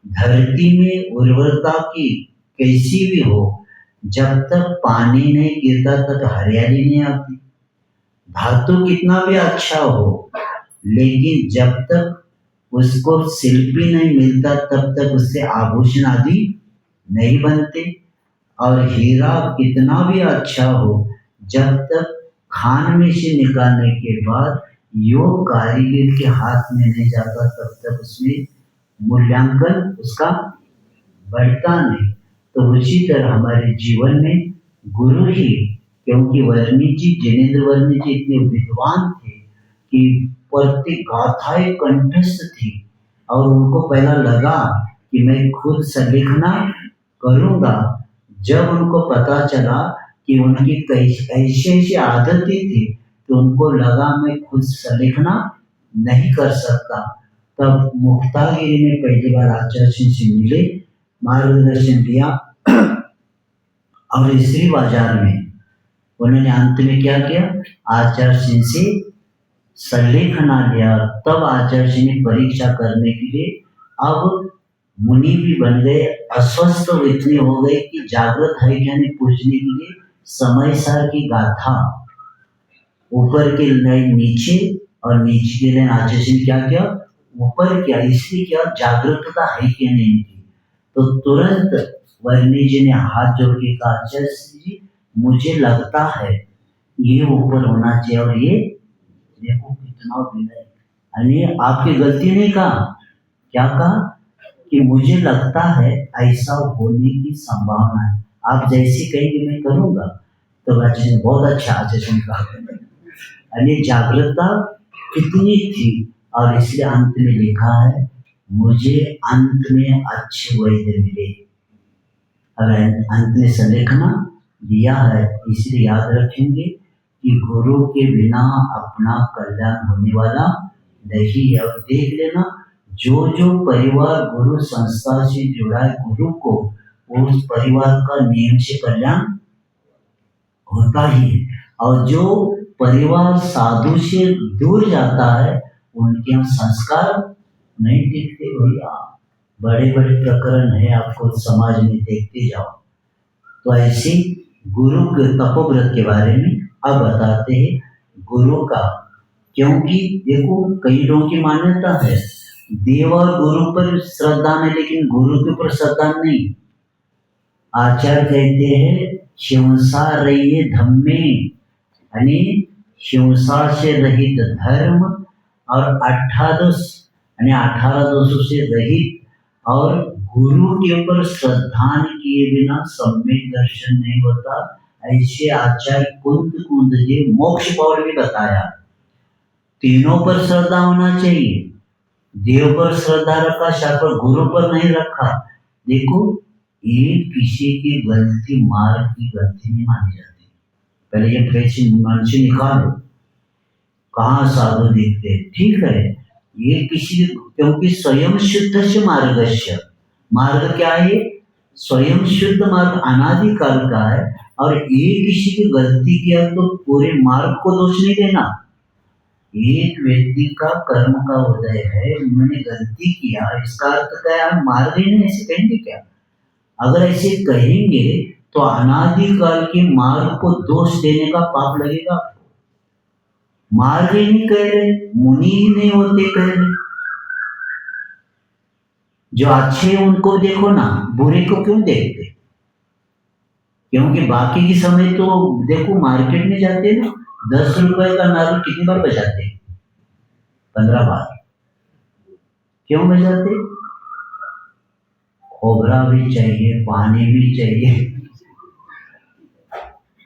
Speaker 2: धरती में उर्वरता की कैसी भी हो, जब तक पानी नहीं गिरता तक हरियाली नहीं आती। धातु कितना भी अच्छा हो, लेकिन जब तक उसको शिल्पी नहीं मिलता तब तक उससे आभूषण आदि नहीं बनते। और हीरा कितना भी अच्छा हो, जब तक खान में से निकालने के बाद योग कारीगर के हाथ में नहीं जाता तब तक उसमें मूल्यांकन उसका बढ़ता नहीं। तो उसी तरह हमारे जीवन में गुरु ही, क्योंकि वर्णी जी, जिनेंद्र वर्णी जी इतने विद्वान थे कि प्रति गाथाएं कंठस्थ थी, और उनको पहला लगा कि मैं खुद संलिखना करूंगा। जब उनको पता चला कि उनकी ऐसी ऐसी आदतें थी, तो उनको लगा मैं खुद संलिखना नहीं कर सकता। तब मुक्तागिरी में पहली बार आचार्य सिंह से मिले, मार्गदर्शन दिया, और श्री बाजार में उन्होंने अंत में क्या किया? आचार्य सिंह से संलेखना लिया। तब आचार्य सिंह ने परीक्षा करने के लिए अब मुनि भी बन गए, अस्वस्थ इतने हो गए कि जागृत है क्या नहीं पूछने के लिए समय सार की गाथा, ऊपर के लाइन नीचे और नीचे के लाइन आचार्य सिंह क्या किया? ऊपर किया। इसलिए क्या? जागृतता है कि नहीं की। तो तुरंत वर्णी जी ने हाथ जोड़ के कहा, आचार्य सिंह जी मुझे लगता है ये ऊपर होना चाहिए, और ये देखो कितना विनय, यानी आपकी गलती नहीं कहा। क्या कहा? कि मुझे लगता है ऐसा होने की संभावना है, आप जैसी कहेंगे मैं करूंगा। तो आचार्य ने बहुत अच्छा आचार्य ने कहा, यानी जागृतता कितनी थी। और इसलिए अंत में लिखा है, मुझे अंत में अच्छे वैद्य मिले। अब अंत में संलेखना दिया है, इसलिए याद रखेंगे कि गुरु के बिना अपना कल्याण होने वाला नहीं है। और देख लेना, जो जो परिवार गुरु संस्था से जुड़ा है गुरु को, उस परिवार का नियम से कल्याण होता ही है। और जो परिवार साधु से दूर जाता है उनके यहाँ संस्कार नहीं टिकते। भैया बड़े बड़े प्रकरण है, आपको समाज में देखते जाओ। तो ऐसे गुरु के तपोव्रत के बारे में अब बताते हैं गुरु का। क्योंकि देखो कई लोगों की मान्यता है देव और गुरु पर श्रद्धा है, लेकिन गुरु के ऊपर श्रद्धा नहीं। आचार्य कहते हैं हिंसा रहिए धम्मे, यानी हिंसा से रहित धर्म, और 18 दोषों से रहित, और गुरु के ऊपर श्रद्धा किए बिना सम्यक दर्शन नहीं होता। ऐसे आचार्य कुंद जी मोक्ष पौड़ भी बताया। तीनों पर श्रद्धा होना चाहिए, देव पर श्रद्धा रखा, शास्त्र गुरु पर नहीं रखा। देखो ये किसी की गलती, मार्ग की गलती नहीं मानी जाती। पहले ये पैसे मन से निकालो, कहाँ साधु दिखते, ठीक है ये किसी, क्योंकि स्वयं शुद्ध से मार्ग क्या है? स्वयं शुद्ध मार्ग अनादिकाल का है, और एक किसी की गलती किया तो पूरे मार्ग को दोष नहीं देना। एक व्यक्ति का कर्म का उदय है, उन्होंने गलती किया, इसका अर्थ क्या है? मार्ग ही नहीं, ऐसे कहेंगे क्या? अगर ऐसे कहेंगे तो अनादिकाल के मार्ग को दोष देने का पाप लगेगा। मार्ग ही नहीं कह रहे, मुनि ही नहीं होते कह रहे। जो अच्छे उनको देखो ना, बुरे को क्यों देखते? क्योंकि बाकी के समय तो देखो मार्केट में जाते ना, 10 रुपए का नारियल कितनी बार बजाते? 15 बार। क्यों बजाते? खोबरा भी चाहिए, पानी भी चाहिए,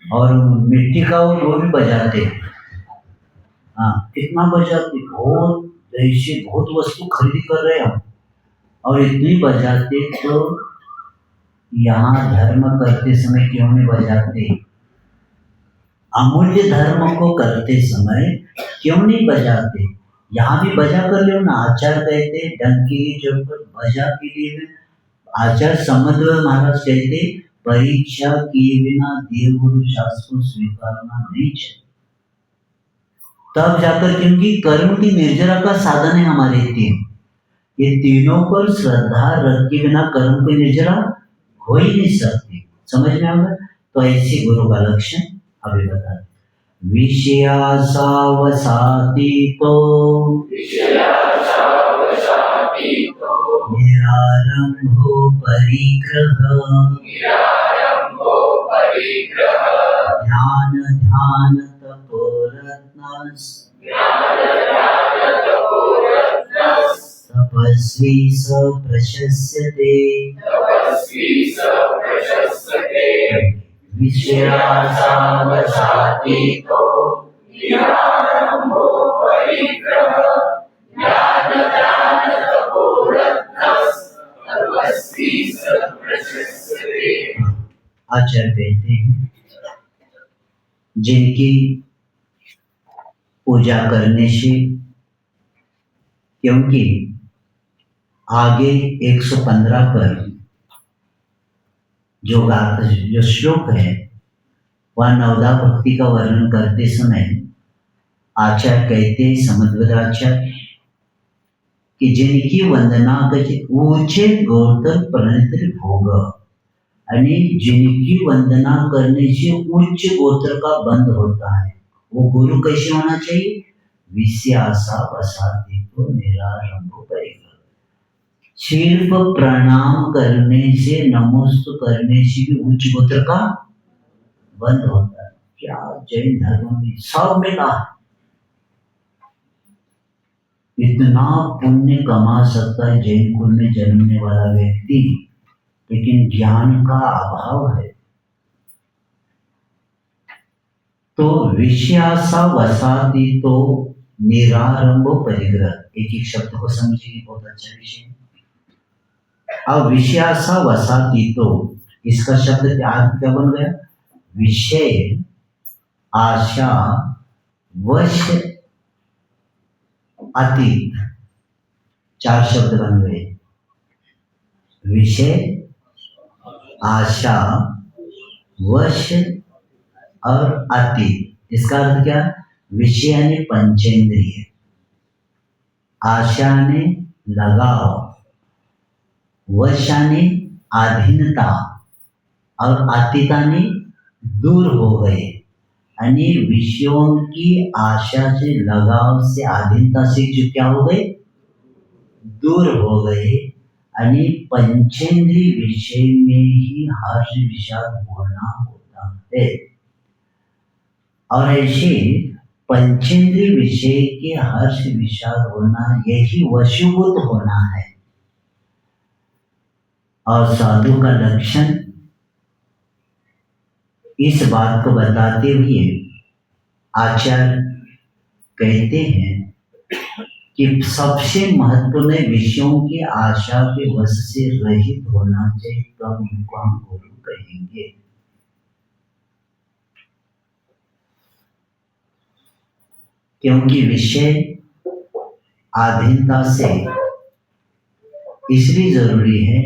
Speaker 2: और मिट्टी का वो भी बजाते। हाँ, कितना बजाते? बहुत ऐसे बहुत वस्तु खरीद कर रहे हम, और इतनी बजाते तो यहाँ धर्म करते समय क्यों नहीं बजाते? अमूल्य धर्म को करते समय क्यों नहीं बजाते? यहाँ भी बजा कर लो ना। आचार्य कहते डंकी जब बजा के लिए, आचार्य समध्व महाराज कहते परीक्षा किए बिना देवगुरु शास्त्र को स्वीकारना नहीं चाहिए। तब जाकर, क्योंकि कर्म की निर्जरा का साधन है हमारे तीन, ये तीनों पर श्रद्धा रख के बिना कर्म की निर्जरा हो ही नहीं सकती। समझ में आएगा? तो ऐसे गुरु का लक्षण अभी बता दें। विषयासावसाति तो निरारंभो परिग्रह ध्यान ध्यान तपोरत्नस् तपस्वी स प्रशस्यते। विषयासावसाति तो आचार्य कहते हैं जिनकी पूजा करने से, क्योंकि आगे 115 पर जो श्लोक है वह नवदा भक्ति का वर्णन करते समय आचार्य कहते हैं, समध्वाचार्य, कि जिनकी वंदना करके ऊंचे गोत्र प्रणित भोग, यानी जिनकी वंदना करने से उच्च गोत्र का बंध होता है, वो गुरु कैसे होना चाहिए? विषयासा वसाति तो निरारंभो परिग्रह। सिर्फ प्रणाम करने से, नमोस्तु करने से भी उच्च गोत्र का बंध होता है। क्या जैन धर्म में सब मिला, इतना पुण्य कमा सकता है जैन कुल में जन्मने वाला व्यक्ति, लेकिन ज्ञान का अभाव है। तो विषयासा वसाति तो निरारंभो परिग्रह, एक एक शब्द को समझिए, बहुत अच्छा विषय। अब विषयासा वसाति तो इसका शब्द क्या बन गया? विषय, आशा, वश, अतीत, 4 शब्द बन गए। विषय, आशा, वश और अतीत। इसका अर्थ क्या? विषय यानी पंचेंद्रिय, आशा ने लगाव, वश यानी अधीनता, और अतीता ने दूर हो गए, यानी विषयों की आशा से, लगाव से, अधीनता से जो क्या हो गए? दूर हो गए। यानी पंचेंद्रिय विषय में ही हर्ष विषाद होना होता है, और ऐसे पंचेंद्रिय विषय के हर्ष विषाद होना, यही वशीभूत होना है। और साधु का लक्षण इस बात को बताते हुए आचार्य कहते हैं कि सबसे महत्वपूर्ण विषयों की आशा के वश से रहित होना चाहिए, तब उनको हम गुरु कहेंगे। क्योंकि विषय अधीनता से इसलिए जरूरी है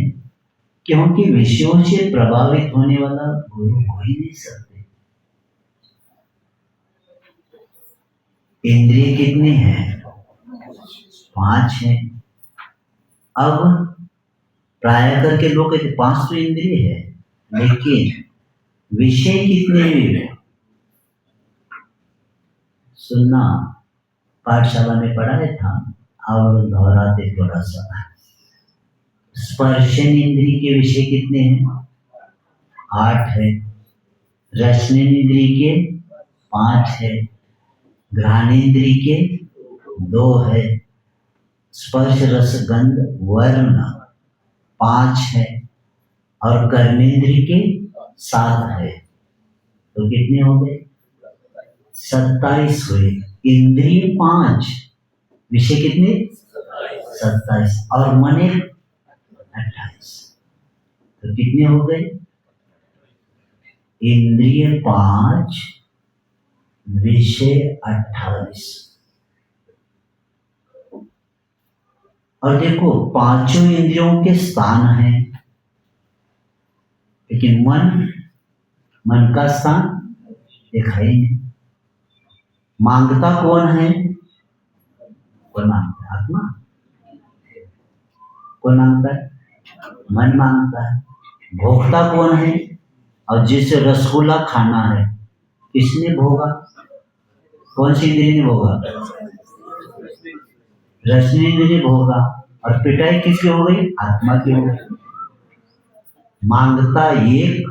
Speaker 2: क्योंकि विषयों से प्रभावित होने वाला गुरु हो ही नहीं सकते। इंद्रिय कितनी है? 5 है। अब प्राय करके लोग कहते 5 तो इंद्रिय है, लेकिन विषय कितने हैं? सुनना, पाठशाला में पढ़ाया था और दोहराते थोड़ा सा। स्पर्शन इंद्रिय के विषय कितने हैं? 8 है। रसन इंद्रिय के 5 है। घ्राणेन्द्रिय के 2 है। स्पर्श रस गंध वर्ण 5 है और कर्मेंद्रिय के 7 है। तो कितने हो गए? 27 हुए। इंद्रिय 5, विषय कितने? 27 और मन 28। तो कितने हो गए? इंद्रिय 5, विषय 28। और देखो, पांचों इंद्रियों के स्थान है, लेकिन मन का स्थान दिखाई नहीं। मांगता कौन है? कौन मांगता है? आत्मा। कौन मांगता है? मन मांगता है। भोक्ता कौन है? और जिसे रसगुल्ला खाना है, किसने भोगा? कौन सी इंद्रिय ने भोगा? रसनी इंद्रिय भोगा। और पिटाई किसकी हो गई? आत्मा की हो गई। मांगता एक,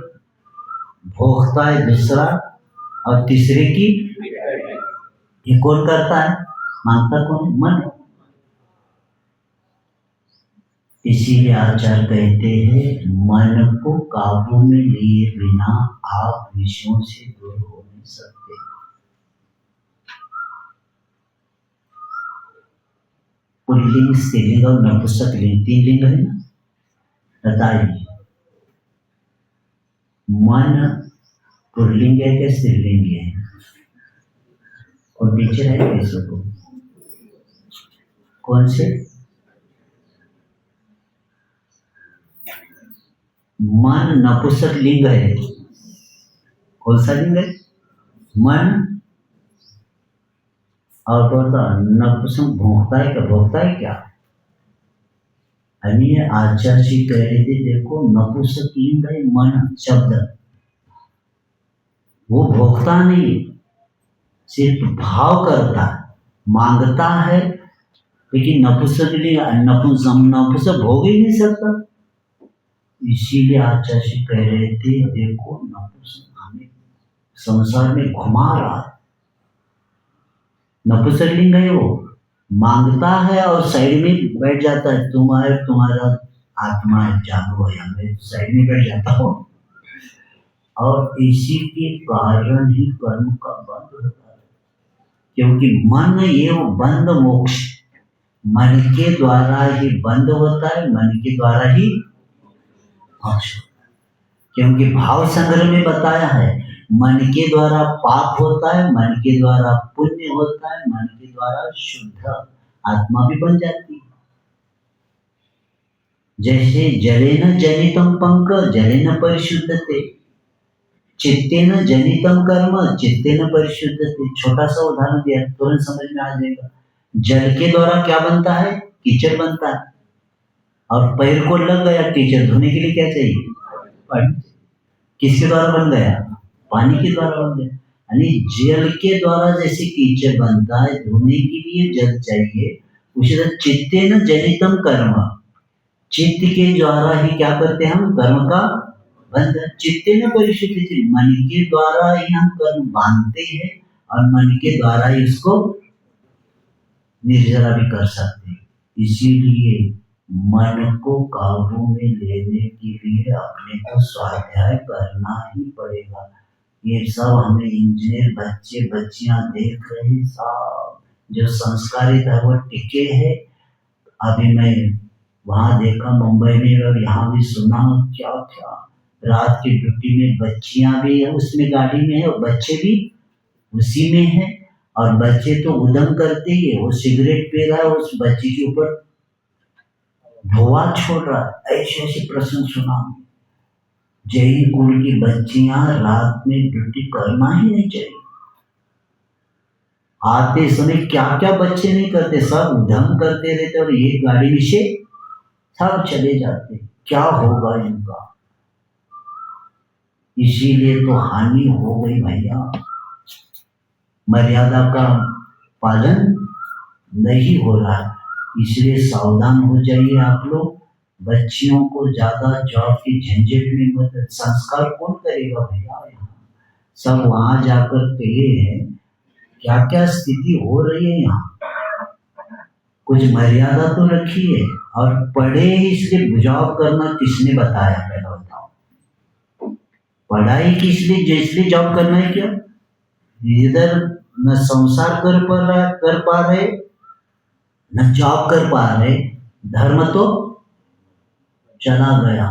Speaker 2: भोगता है दूसरा, और तीसरे की ये कौन करता है? मांगता कौन? मन। इसीलिए आचार्य कहते हैं, मन को काबू में लिए बिना आप विषयों से दूर हो नहीं सकते। पुल्लिंग, स्त्रीलिंग और नपुंसक लिंग, 3 लिंग है ना। बताइए, मन पुल्लिंग है क्या स्त्रीलिंग है? और टीचर है कैसे को? कौन से? मन नपुंसक लिंग है। कौन सा लिंग है? मन। और नपुंसक भोगता है क्या? भोगता है क्या? यानी आचार्य जी कह रहे थे, देखो नपुंसक लिंग है मन शब्द, वो भोगता नहीं, सिर्फ भाव करता है, मांगता है। लेकिन नपुंसक लिंग, नपुंसक भोग ही नहीं सकता। इसीलिए आचार्य जी कह रहे थे, देखो नपुंसक हमें संसार में घुमा रहा है। नपुंसक लिंग है, वो मांगता है और साइड में बैठ जाता है। तुम्हारा आत्मा जागो है, मैं साइड में बैठ जाता हूँ। और इसी के कारण ही कर्म का बंध होता है, क्योंकि मन ये वो बंद मोक्ष मन के द्वारा ही बंद होता है, मन के द्वारा ही मोक्ष होता है। क्योंकि भाव संग्रह में बताया है, मन के द्वारा पाप होता है, मन के द्वारा पुण्य होता है, मन के द्वारा शुद्ध आत्मा भी बन जाती है। जैसे जलेन जनितम पंक जलेन परिशुद्धते, चित्तेन जनितम कर्म चित्तेन परिशुद्धते। छोटा सा उदाहरण दिया, तुरंत समझ में आ जाएगा। जल के द्वारा क्या बनता है? कीचड़ बनता है। और पैर को लग गया कीचड़, धोने के लिए क्या चाहिए? पानी। किसके द्वारा बन गया? पानी के द्वारा बन गया। यानी जल के द्वारा जैसे कीचड़ बनता है, धोने के लिए जल चाहिए, उसी तरह चित्तेन जनितम कर्म, चित्त के द्वारा ही क्या करते हैं हम? कर्म का बंध। चित्तेन परिशुद्धते, मन के द्वारा ही हम कर्म बांधते हैं और मन के द्वारा ही उसको निर्जरा भी कर सकते हैं। इसीलिए मन को काबू में लेने के लिए अपने को स्वाध्याय करना ही पड़ेगा। ये सब हमें इंजीनियर बच्चे बच्चियां देख रहे, सब जो संस्कारित है वो टिके हैं। अभी मैं वहां देखा मुंबई में, और यहाँ भी सुना क्या क्या, रात की ड्यूटी में बच्चियां भी है उसमें, गाड़ी में है, और बच्चे भी उसी में है। और बच्चे तो उदम करते ही है, वो सिगरेट पी रहा है, उस बच्चे के ऊपर धुआं छोड़ रहा है, ऐसे ऐसे प्रसंग सुना। जैन कुल की बच्चियां रात में ड्यूटी करना ही नहीं चाहिए। आते समय क्या क्या बच्चे नहीं करते, सब उधम करते रहते और ये गाड़ी में से सब चले जाते। क्या होगा इनका? इसीलिए तो हानि हो गई भैया। मर्यादा का पालन नहीं हो रहा है, इसलिए सावधान हो जाइए आप लोग। बच्चियों को ज्यादा जॉब की झंझट में मत। संस्कार कौन करेगा भैया? यहाँ सब वहां जाकर के ये है, क्या क्या स्थिति हो रही है यहाँ। कुछ मर्यादा तो रखी है। और पढ़े इसलिए बुझाव करना किसने बताया? पहले बताओ, पढ़ाई किस लिए, इसलिए जॉब करना है क्या? इधर न संसार कर पा रहे, न जॉब कर पा रहे, धर्म तो चला गया।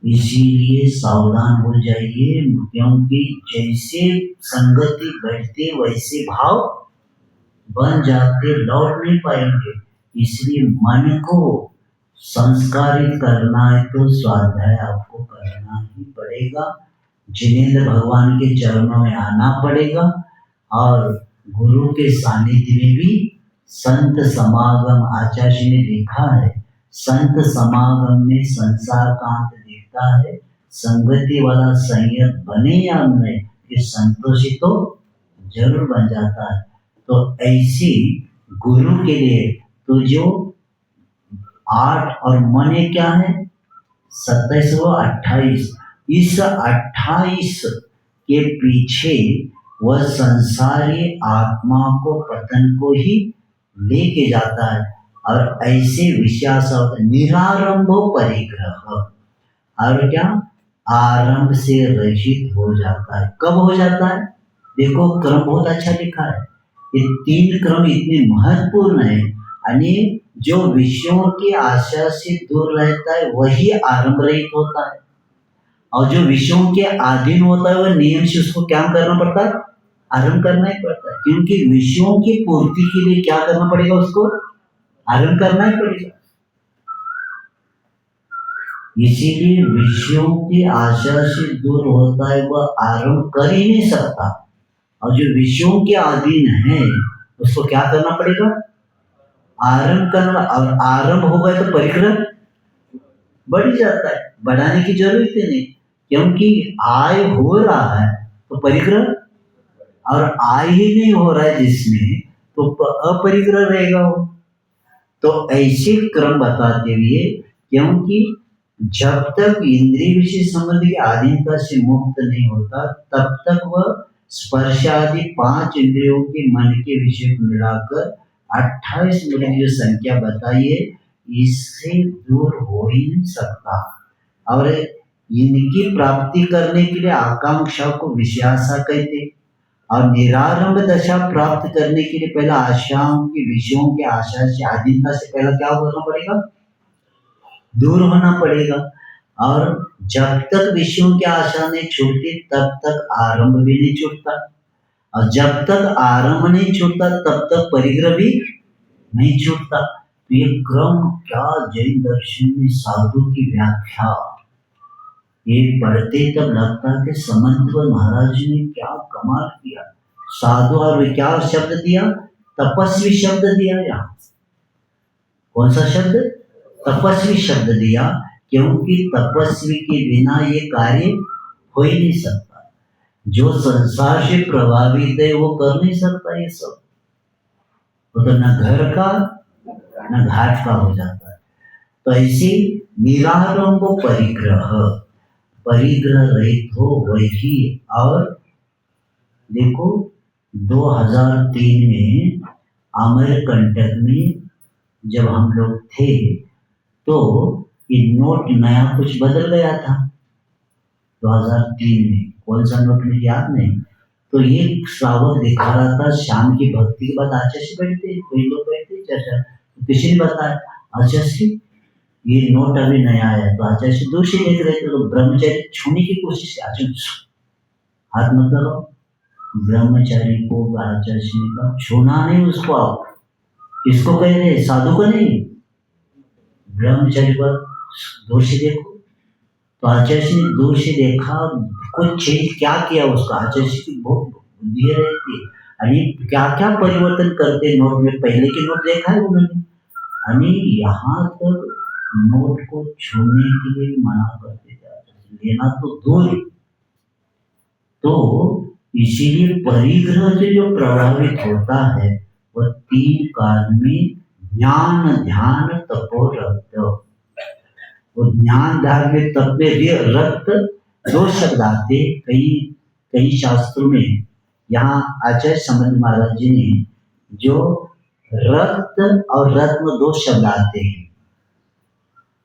Speaker 2: इसीलिए सावधान हो जाइए, क्योंकि जैसे संगति बढ़ते वैसे भाव बन जाते, लौट नहीं पाएंगे। इसलिए मन को संस्कारित करना है तो स्वाध्याय आपको करना ही पड़ेगा। जिनेंद्र भगवान के चरणों में आना पड़ेगा और गुरु के सानिध्य में भी संत समागम। आचार्य जी ने लिखा है, संत समागम में संसार कांत दिखता है, संगति वाला संयत बने या नहीं, ये संतोषी तो जरूर बन जाता है। तो ऐसी गुरु के लिए तो जो 8 और मने क्या है, 27 व 28, इस 28 के पीछे वह संसारी आत्मा को पतन को ही लेके जाता है। और ऐसे विश्वास निरारंभो परिग्रह, और क्या आरंभ से रहित हो जाता है। कब हो जाता है? देखो क्रम बहुत अच्छा लिखा है। ये 3 क्रम इतने महत्वपूर्ण है। यानी जो विषयों की आशा से दूर रहता है वही आरंभ रहित होता है, और जो विषयों के अधीन होता है वह नियम से उसको क्या करना पड़ता है? आरंभ करना ही पड़ता है। क्योंकि विषयों की पूर्ति के लिए क्या करना पड़ेगा? उसको आरंभ करना ही पड़ेगा। इसीलिए विषयों की आशा से दूर होता है, वह आरंभ कर ही नहीं सकता। और जो विषयों के अधीन है उसको क्या करना पड़ेगा? आरंभ करना। और आरंभ हो गए तो परिग्रह बढ़ जाता है, बढ़ाने की जरूरत ही नहीं, क्योंकि आय हो रहा है तो परिग्रह, और आय ही नहीं हो रहा है जिसमें, तो अपरिग्रह रहेगा वो। तो ऐसे क्रम बताते हुए, क्योंकि जब तक इंद्रिय विषय संबंध की अधीनता से मुक्त नहीं होता तब तक वह स्पर्श आदि 5 इंद्रियों के मन के विषय को मिलाकर 28 मिनट जो संख्या बताई है, इससे दूर हो ही नहीं सकता। और इनकी प्राप्ति करने के लिए आकांक्षा को विषयाशा कहते, और निरारंभ दशा प्राप्त करने के लिए पहला आशाओं की, विषयों की आशा से, अधीनता से पहला क्या करना पड़ेगा? दूर होना पड़ेगा। और जब तक विषयों की आशा नहीं छूटती तब तक आरंभ भी नहीं छूटता, और जब तक आरंभ नहीं छूटता तब तक परिग्रह भी नहीं छूटता। तो ये क्रम क्या जैन दर्शन में साधु की व्याख्या, ये पढ़ते तब लगता कि समंत महाराज ने क्या कमाल किया। साधु और क्या शब्द दिया? तपस्वी शब्द दिया। यहाँ कौन सा शब्द? तपस्वी शब्द दिया, क्योंकि तपस्वी के बिना ये कार्य हो ही नहीं सकता। जो संसार से प्रभावित है वो कर नहीं सकता ये सब, वो तो न घर का न घाट का हो जाता है। तो ऐसी निरारंभ परिग्रह, परिग्रह रहित हो वही। और देखो 2003 में अमरकंटक में जब हम लोग थे तो ये नोट नया कुछ बदल गया था 2003 में। कौन सा नोट मुझे याद नहीं। तो ये श्रावक दिखा रहा था शाम की भक्ति के बाद आचार्य से बैठते, कोई लोग बैठते चर्चा, तो किसी ने बताया आचार्य से ये नोट अभी नया आया। तो आचार्य से दूर से देख रहे थे, तो ब्रह्मचारी छूने की कोशिश की, आचार्य हाथ मत लगाओ। ब्रह्मचारी को आचार्य ने कहा छूना नहीं उसको। आप किसको कह रहे? साधु को नहीं, ब्रह्मचर्य पर दूर से देखो। तो आचार्य ने दूर से देखा, कुछ चेंज क्या किया उसका। आचार्य की बहुत बुद्धि रहती है आणि क्या क्या परिवर्तन करते नोट में। पहले के नोट देखा है उन्होंने, आणि यहाँ तक नोट को छूने के लिए मना करते थे, लेना तो दूर। तो इसीलिए परिग्रह से जो प्रभावित होता है वह 3 काल में ज्ञान ध्यान तपोरक्त। वो ज्ञान ध्यान में तप में भी रक्त 2 शब्द आते कई शास्त्रों में। यहाँ आचार्य समर्थ महाराज जी ने जो रक्त और रत्न 2 शब्द आते हैं,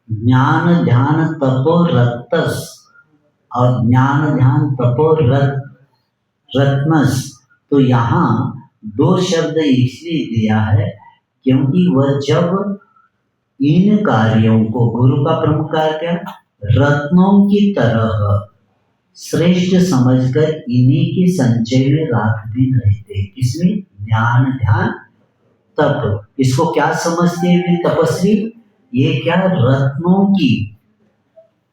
Speaker 2: ज्ञान ध्यान तपो रक्तस और ज्ञान ध्यान तपो रत्नस। तो यहाँ 2 शब्द इसलिए दिया है क्योंकि वह जब इन कार्यों को, गुरु का प्रमुख कार्य क्या, रत्नों की तरह श्रेष्ठ समझकर इन्हीं के संचय में रात दिन रहते। किसमें? ज्ञान ध्यान तप। इसको क्या समझते हैं तपस्वी? ये क्या, रत्नों की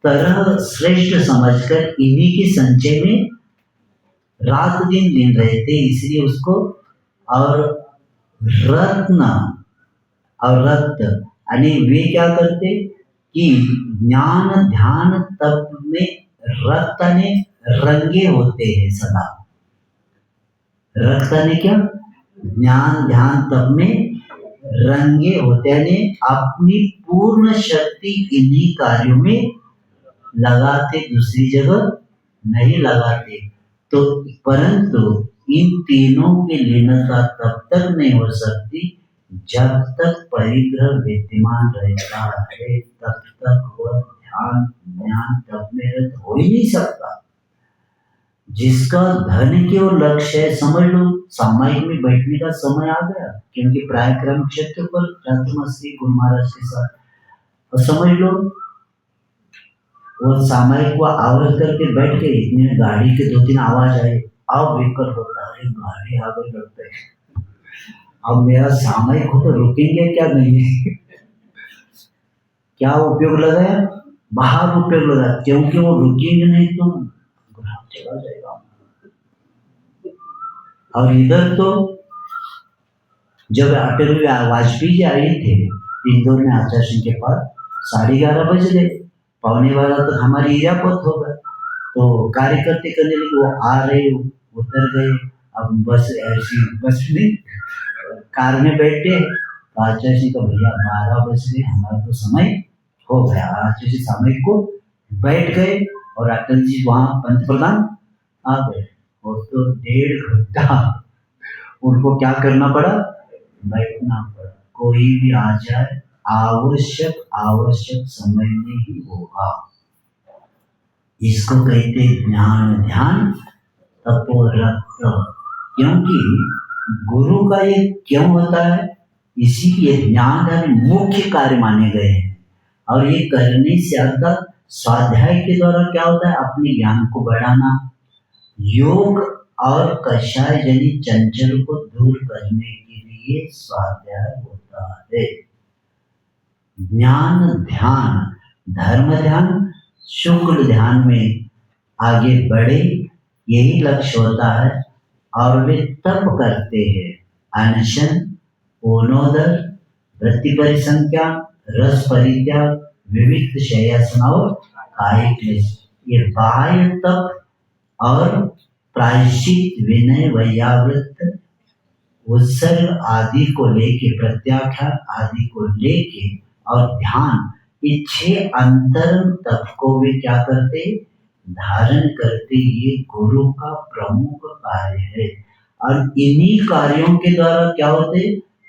Speaker 2: तरह श्रेष्ठ समझकर इन्हीं के संचय में रात दिन रहते, इसलिए उसको। और रत्न और रक्त, आणि वे क्या करते कि ज्ञान ध्यान तप में रक्ताने रंगे होते हैं सदा। रक्ताने क्या, ज्ञान ध्यान तप में रंगे होते हैं, अपनी पूर्ण शक्ति इन्हीं कार्यों में लगाते, दूसरी जगह नहीं लगाते। तो परंतु इन तीनों की लीनता तब तक नहीं हो सकती जब तक परिग्रह विद्यमान रहता है, तब तक वह ध्यान ज्ञान तप में हो ही नहीं सकता। जिसका धन की ओर लक्ष्य है, समझ लो सामायिक में बैठने का समय आ गया, क्योंकि प्रायक्रम क्षेत्र पर रात्रमस्ती गुरु महाराज के साथ, और समझ लो वो सामायिक को आवाज करके बैठ गए, इतने गाड़ी के 2-3 आवाज आए, अब विकट होता है, गाड़ी आगे लगता है, अब मेरा सामायिक हो तो रुकेंगे क्या नहीं? क्या उपयोग लगाया? बाहर उपयोग लगा, क्योंकि वो रुकेंगे नहीं तो ग्राहक चला जाएगा। और इधर तो जब अटल वाजपेयी जी आए थे इंदौर में आचार्य सिंह के पास, 11:30 बज गए, 11:15 तक हमारी इजाफत हो गया। तो कार्यकर्ते करने लगे, वो आ रहे उतर गए। अब बस ऐसी बस में कार में बैठे, आचार्य जी का भैया 12 बज गए, हमारा तो समय हो गया। आचार्य जी सामयिक को बैठ गए और अटल जी वहाँ पंत प्रधान आ गए, और तो 1.5 घंटा उनको क्या करना पड़ा? बैठना पड़ा। कोई भी आ जाए आवश्यक समय में ही होगा। इसको कहते ज्ञान ध्यान तपोरक्त। क्योंकि गुरु का ये क्यों होता है? इसीलिए ज्ञान ध्यान मुख्य कार्य माने गए हैं। और ये करने से अर्थात स्वाध्याय के द्वारा क्या होता है? अपने ज्ञान को बढ़ाना, योग और कषाय जनित चंचल को दूर करने के लिए स्वाध्याय होता है। ज्ञान ध्यान, धर्म ध्यान, शुक्ल ध्यान में आगे बढ़े, यही लक्ष्य होता है। और वे तप करते हैं, अनशन, ओनोदर, वृत्ति परिसंख्या, रस परित्याग, विविध शय्यासन और कायिक क्लेश। ये बाह्य तप और प्रायश्चित, विनय, वैयावृत्त, उत्सर्ग आदि को लेके, प्रत्याख्यान आदि को लेके और ध्यान, ये 6 अंतरंग तप को वे क्या करते? धारण करते। ये गुरु का प्रमुख कार्य है। और इन्हीं कार्यों के द्वारा क्या होते?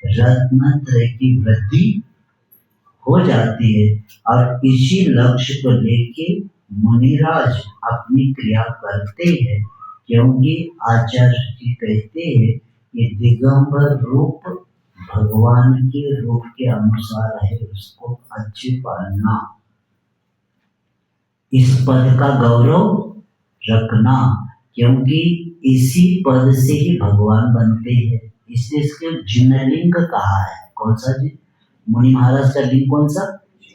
Speaker 2: रत्नत्रय की वृद्धि हो जाती है। और इसी लक्ष्य को लेके मुनिराज अपनी क्रिया करते हैं, क्योंकि आचार्य जी कहते हैं ये दिगंबर रूप भगवान के रूप के अनुसार है, उसको अच्छे पालना, इस पद का गौरव रखना, क्योंकि इसी पद से ही भगवान बनते हैं। इसलिए इसके जिनलिंग कहा है। कौन सा जी? मुनि महाराज का लिंग कौन सा?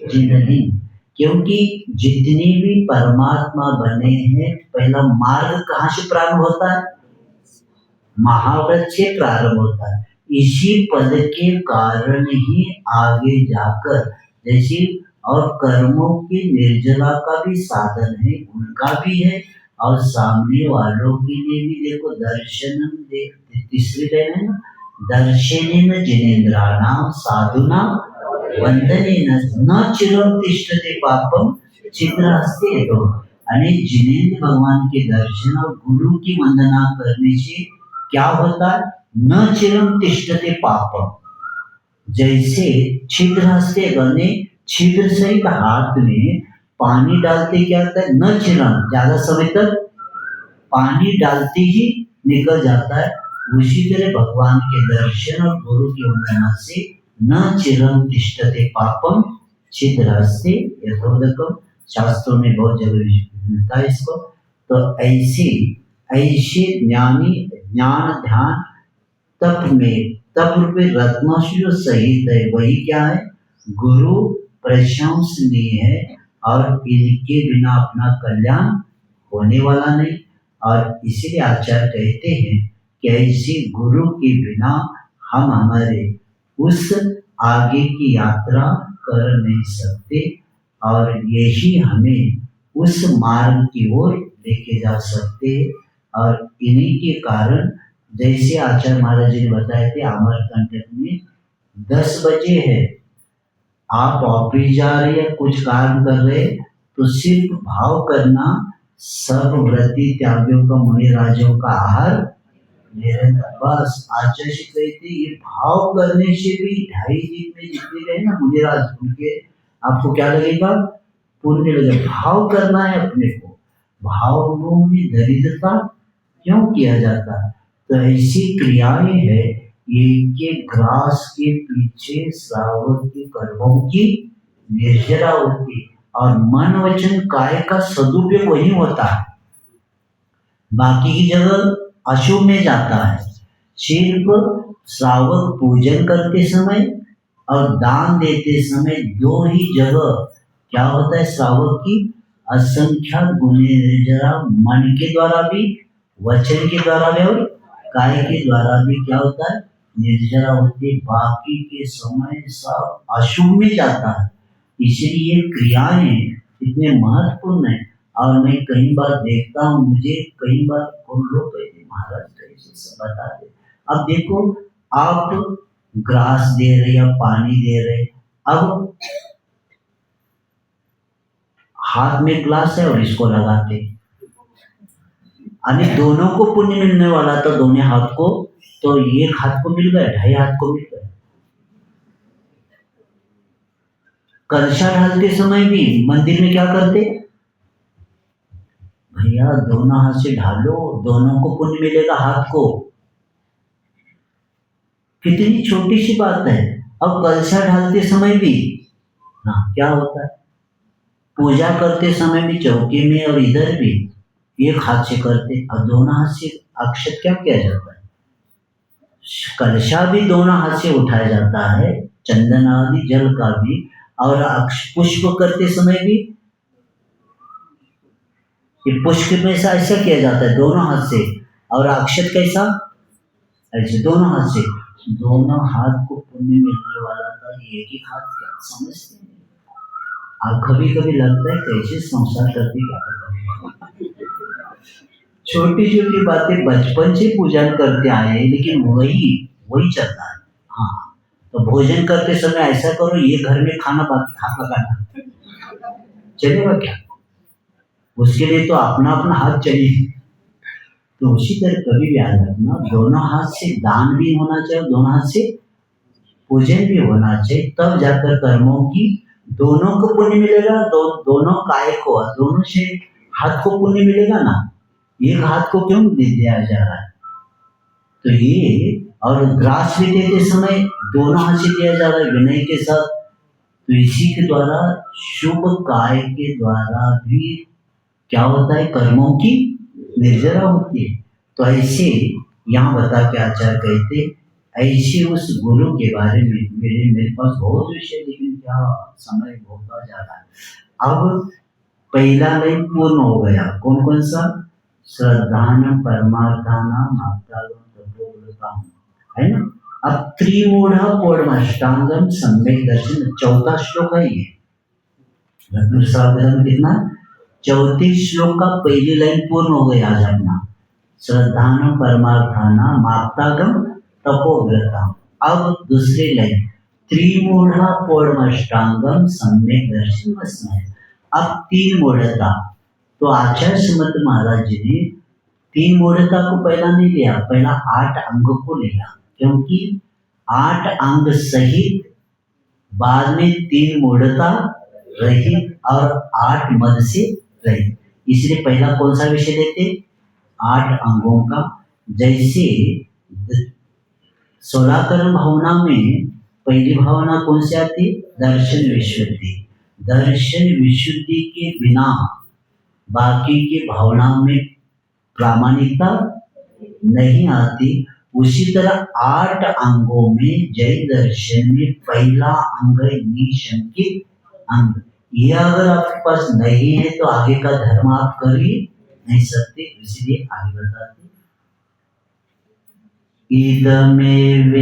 Speaker 2: जिनहीन, क्योंकि जितने भी परमात्मा बने हैं पहला मार्ग कहाँ से प्रारंभ होता है? महाव्रत से प्रारंभ होता है। इसी पद के कारण ही आगे जाकर जैसे और कर्मों की निर्जला का भी साधन है, उनका भी है, और सामने वालों के लिए भी देखो दर्शनम देखते तीसरी लाइन है ना, दर्शनेन जिनेन्द्राणाम साधुना वंदनेन न चिरं तिष्ठते पापम छिद्रहस्ते यतो। यानी जिनेन्द्र भगवान के दर्शन और गुरु की वंदना करने से क्या होता है? न चिरं तिष्ठते पापम, जैसे छिद्र हस्ते गने छिद्र सहित हाथ में पानी डालते क्या होता है? न चिरं, ज्यादा समय तक पानी डालते ही निकल जाता है। उसी तरह भगवान के दर्शन और गुरु की वंदना से न चिरं तिष्ठते पापम छिद्र हस्ते यथोदकम, शास्त्रों में बहुत जगह मिलता है इसको। तो ऐसे ज्ञानी ज्ञान ध्यान तप में तप रूपी रत्नों से जो सहित है वही क्या है? गुरु प्रशंसनीय है, और इनके बिना अपना कल्याण होने वाला नहीं। और इसीलिए आचार्य कहते हैं कि ऐसे गुरु के बिना हम हमारे उस आगे की यात्रा कर नहीं सकते, और यही हमें उस मार्ग की ओर लेके जा सकते हैं। और इन्हीं के कारण जैसे आचार्य महाराज जी ने बताए थे अमरकंटक में 10 बजे है, आप ऑफिस जा रहे हैं कुछ काम कर रहे, तो सिर्फ भाव करना सब व्रती त्यागियों का मुनि राजों का आहार निरंतर। बस आचार्य जी कहते ये भाव करने से भी 2.5 दिन में जितने रहे ना मुनि राज, उनके आपको क्या लगेगा? पुण्य लगेगा। भाव करना है अपने को, भावों में दरिद्रता क्यों किया जाता है? तो ऐसी क्रियाएं है ये ग्रास के पीछे श्रावक के कर्मों की निर्जरा होती, और मन वचन काय का सदुपयोग वही होता है, बाकी की जगह अशुभ में जाता है। सिर्फ श्रावक पूजन करते समय और दान देते समय 2 ही जगह क्या होता है? श्रावक की असंख्यात गुणे निर्जरा, मन के द्वारा भी, वचन के द्वारा भी और काय के द्वारा भी क्या होता है? निर्जरा होती। बाकी के समय सब अशुभ में जाता है। इसलिए ये क्रियाएं इतने महत्वपूर्ण है। और मैं कई बार देखता हूँ, मुझे कई बार कौन लोग कहते महाराज कैसे सब बता दे। अब देखो आप ग्रास दे रहे या पानी दे रहे, अब हाथ में ग्लास है और इसको लगाते, यानी दोनों को पुण्य मिलने वाला था, दोनों हाथ को, तो एक हाथ को मिल गया, 2.5 हाथ को मिल गया। कलशा ढालते समय भी मंदिर में क्या करते? भैया दोनों हाथ से ढालो, दोनों को पुण्य मिलेगा हाथ को। कितनी छोटी सी बात है। अब कलशा ढालते समय भी क्या होता है? पूजा करते समय भी चौकी में और इधर भी एक हाथ से करते, और दोनों हाथ से अक्षत क्या किया जाता है? कलशा भी दोनों हाथ से उठाया जाता है, चंदन आदि जल का भी, और पुष्प करते समय भी ये पुष्प में ऐसा किया जाता है दोनों हाथ से, और अक्षत कैसा? ऐसे दोनों हाथ से। दोनों हाथ को पुण्य मिलने वाला था, एक ही हाथ क्या समझते हैं? और कभी कभी लगता है कैसे संसार करते क्या छोटी छोटी बातें बचपन से पूजन करते आए, लेकिन वही चलता है। हाँ, तो भोजन करते समय ऐसा करो, ये घर में खाना हाथ लगाना चलेगा क्या? उसके लिए तो अपना अपना हाथ चाहिए। तो उसी तरह कभी भी याद रखना, दोनों हाथ से दान भी होना चाहिए, दोनों हाथ से पूजन भी होना चाहिए, तब जाकर कर्मों की दोनों को पुण्य मिलेगा। दोनों काय को, दोनों से हाथ को पुण्य मिलेगा ना, एक हाथ को क्यों दे दिया जा रहा है? तो ये, और ग्रास भी देते समय दोनों हाथ से दिया जा रहा है विनय के साथ। तो इसी के द्वारा शुभ काय के द्वारा भी क्या होता है? कर्मों की निर्जरा होती है। तो ऐसे यहाँ बता के आचार्य कहते, ऐसे उस गुरु के बारे में मेरे पास बहुत विषय, लेकिन क्या क्या समय होता जा रहा है। अब पहला लाइन पूर्ण हो गया, कौन कौन सा? श्रद्धान परमार्थानाम आप्तागम तपोव्रताम, है ना। अब त्रिमूढ़ पौर्णमाष्टांगम सम्यक दर्शन, चौथा श्लोक है ये रत्नसागर में। कितना? 34 श्लोक का पहली लाइन पूर्ण हो गई आज अपना, श्रद्धान परमार्थानाम आप्तागम तपोव्रताम। अब दूसरी लाइन त्रिमूढ़ पौर्णमाष्टांगम सम्यक दर्शन वस्मय। अब तीन मूढ़ता, तो आचार्य सुमत महाराज जी ने तीन मूढ़ता को पहला नहीं लिया, पहला 8 अंग को लिया, क्योंकि 8 अंग सहित बाद में 3 मूढ़ता रहित और 8 मद से रहित, इसलिए पहला कौन सा विषय लेते? 8 अंगों का। जैसे 16 कर्म भावना में पहली भावना कौन सी आती? दर्शन विशुद्धि। दर्शन विशुद्धि के बिना बाकी की भावनाओं में प्रामाणिकता नहीं आती। उसी तरह 8 अंगों में जय दर्शन में पहला अंग निशंकित अंग, ये अगर आपके पास नहीं है तो आगे का धर्म आप कर ही नहीं सकते, इसलिए आगे बताते इदमेव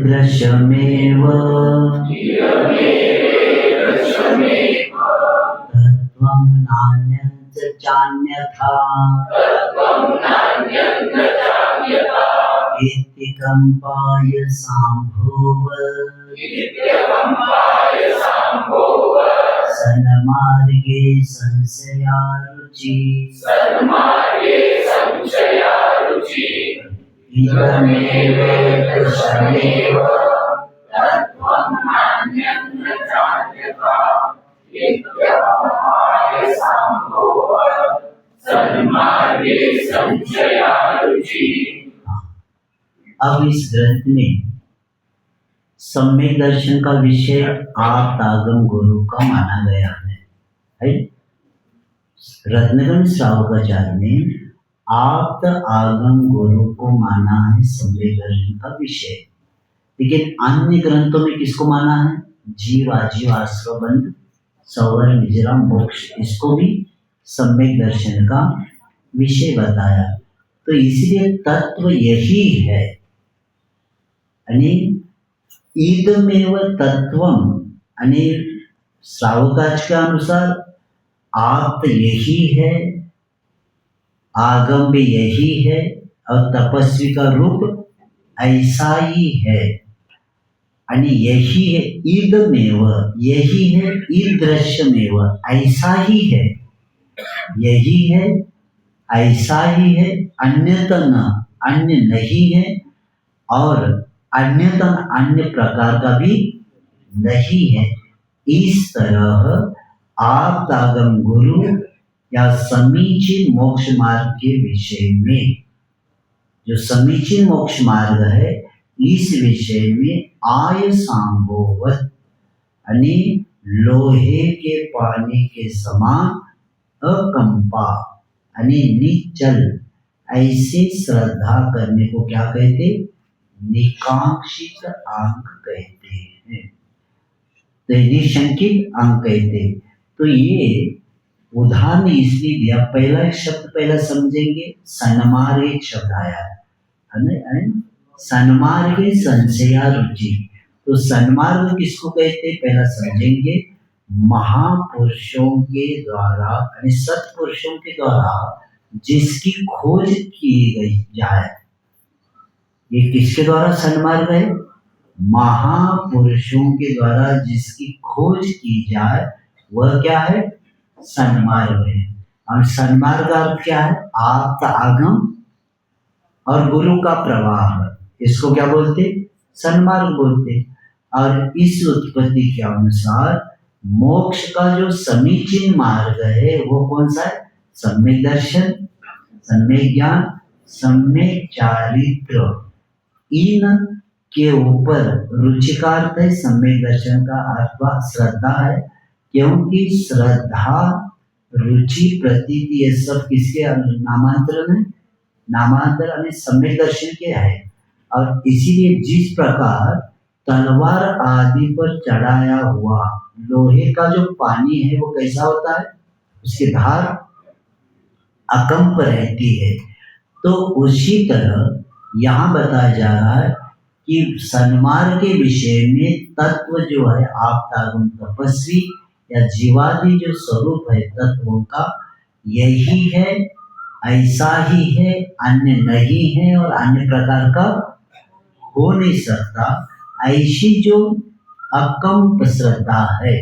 Speaker 2: दृश्यमेव तत्त्वं नान्यं च चान्यथा इति कंपाय सांभोव सन्मार्गे संशयारुचि इदमेव दृश्यमेव तत्त्वं नान्यं न चान्यथा इत्यकंपाय सांभोव सन्मार्गे संशयारुचि। अब इस ग्रंथ में सम्यक दर्शन का विषय आप्त आगम गुरु का माना गया है। रत्नगण श्रावकाचार्य ने आप्त आगम गुरु को माना है सम्यक दर्शन का विषय, लेकिन अन्य ग्रंथों में किसको माना है? जीव आजीव आश्रय बंध सवर निजरा मोक्ष, इसको भी सम्यक दर्शन का विषय बताया। तो इसलिए तत्व यही है, यानी ईदमेव तत्वम, यानी श्रावकाच के अनुसार आप यही है, आगम भी यही है, और तपस्वी का रूप ऐसा ही है, यानी यही है। ईदमेव यही है, ईदृश्यमेव ऐसा ही है, यही है, ऐसा ही है, अन्यथा न, अन्य नहीं है, और अन्यतम अन्य प्रकार का भी नहीं है। इस तरह आप आगम गुरु या समीचीन मोक्ष मार्ग के विषय में, जो समीचीन मोक्ष मार्ग है, इस विषय में आय सांभोवत, यानी लोहे के पानी के समान अकंपा, यानी निश्चल, ऐसे श्रद्धा करने को क्या कहते? निकांक्षित अंग कहते हैं, तो निशंकित अंग कहते हैं। तो ये उदाहरण इसलिए दिया, पहला एक शब्द पहला समझेंगे, सन्मार्ग एक शब्द आया है, सन्मार्ग संशया रुचि। तो सन्मार्ग किसको कहते हैं पहला समझेंगे, महापुरुषों के द्वारा, यानी सत्पुरुषों के द्वारा जिसकी खोज की गई जाए। ये किसके द्वारा सन्मार्ग है? महापुरुषों के द्वारा जिसकी खोज की जाए वह क्या है? सन्मार्ग है। और सन्मार्ग अर्थ क्या है? आप्त आगम और गुरु का प्रवाह, इसको क्या बोलते? सन्मार्ग बोलते। और इस उत्पत्ति के अनुसार मोक्ष का जो समीचीन मार्ग है वो कौन सा है? सम्यक दर्शन, सम्यक ज्ञान, सम्यक चारित्र। इन के ऊपर रुचि का अर्थ है सम्यक दर्शन का अथवा श्रद्धा है, क्योंकि श्रद्धा, रुचि, प्रतीति ये सब किसके नामांतरण है? नामांतर यानी सम्यक दर्शन के है। और इसीलिए जिस प्रकार तलवार आदि पर चढ़ाया हुआ लोहे का जो पानी है वो कैसा होता है, उसकी धार अकंप रहती है। तो उसी तरह यहाँ बताया जा रहा है कि सन्मार्ग के विषय में तत्व जो है आपतागम तपस्वी या जीवादि जो स्वरूप है तत्वों का यही है, ऐसा ही है, अन्य नहीं है और अन्य प्रकार का हो नहीं सकता। ऐसी जो अकंप श्रद्धा है,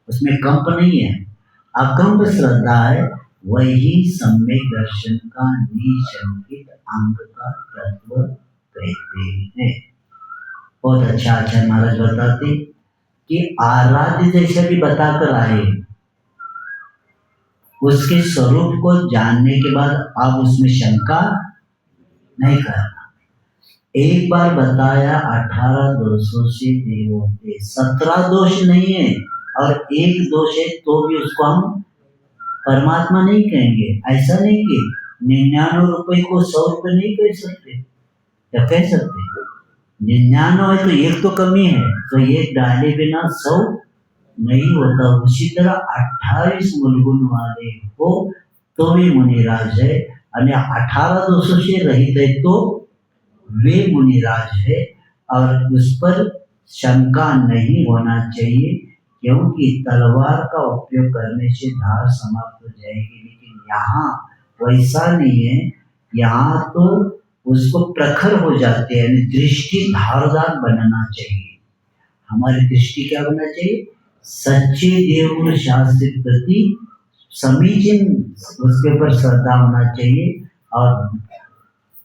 Speaker 2: उसमें कंप नहीं है, अकंप श्रद्धा है, वही सम्यक दर्शन का निशंकित अंग का तत्व कहते हैं। बहुत अच्छा आचार्य महाराज बताते कि आराध्य जैसे भी बताकर आए, उसके स्वरूप को जानने के बाद आप उसमें शंका नहीं करना। एक बार बताया 18 दोषों से देव होते, 17 दोष नहीं है और एक दोष है तो भी उसको हम परमात्मा नहीं कहेंगे। ऐसा नहीं कि 99 रुपए को 100 रुपए नहीं कह सकते, क्या कह सकते? 99 है तो एक तो कमी है, तो एक डाले बिना 100 नहीं होता। उसी तरह 28 मूलगुण वाले हो तो भी मुनिराज है, और 18 दोषों से रहित है तो वे मुनिराज है। और उस पर शंका नहीं होना चाहिए, क्योंकि तलवार का उपयोग करने से धार समाप्त हो जाएगी, लेकिन यहाँ वैसा नहीं है। यहाँ तो उसको प्रखर हो जाते हैं, दृष्टि धारदार बनना चाहिए। हमारी दृष्टि क्या बनना चाहिए? सच्चे देव शास्त्र के प्रति समीचीन उसके ऊपर श्रद्धा होना चाहिए। और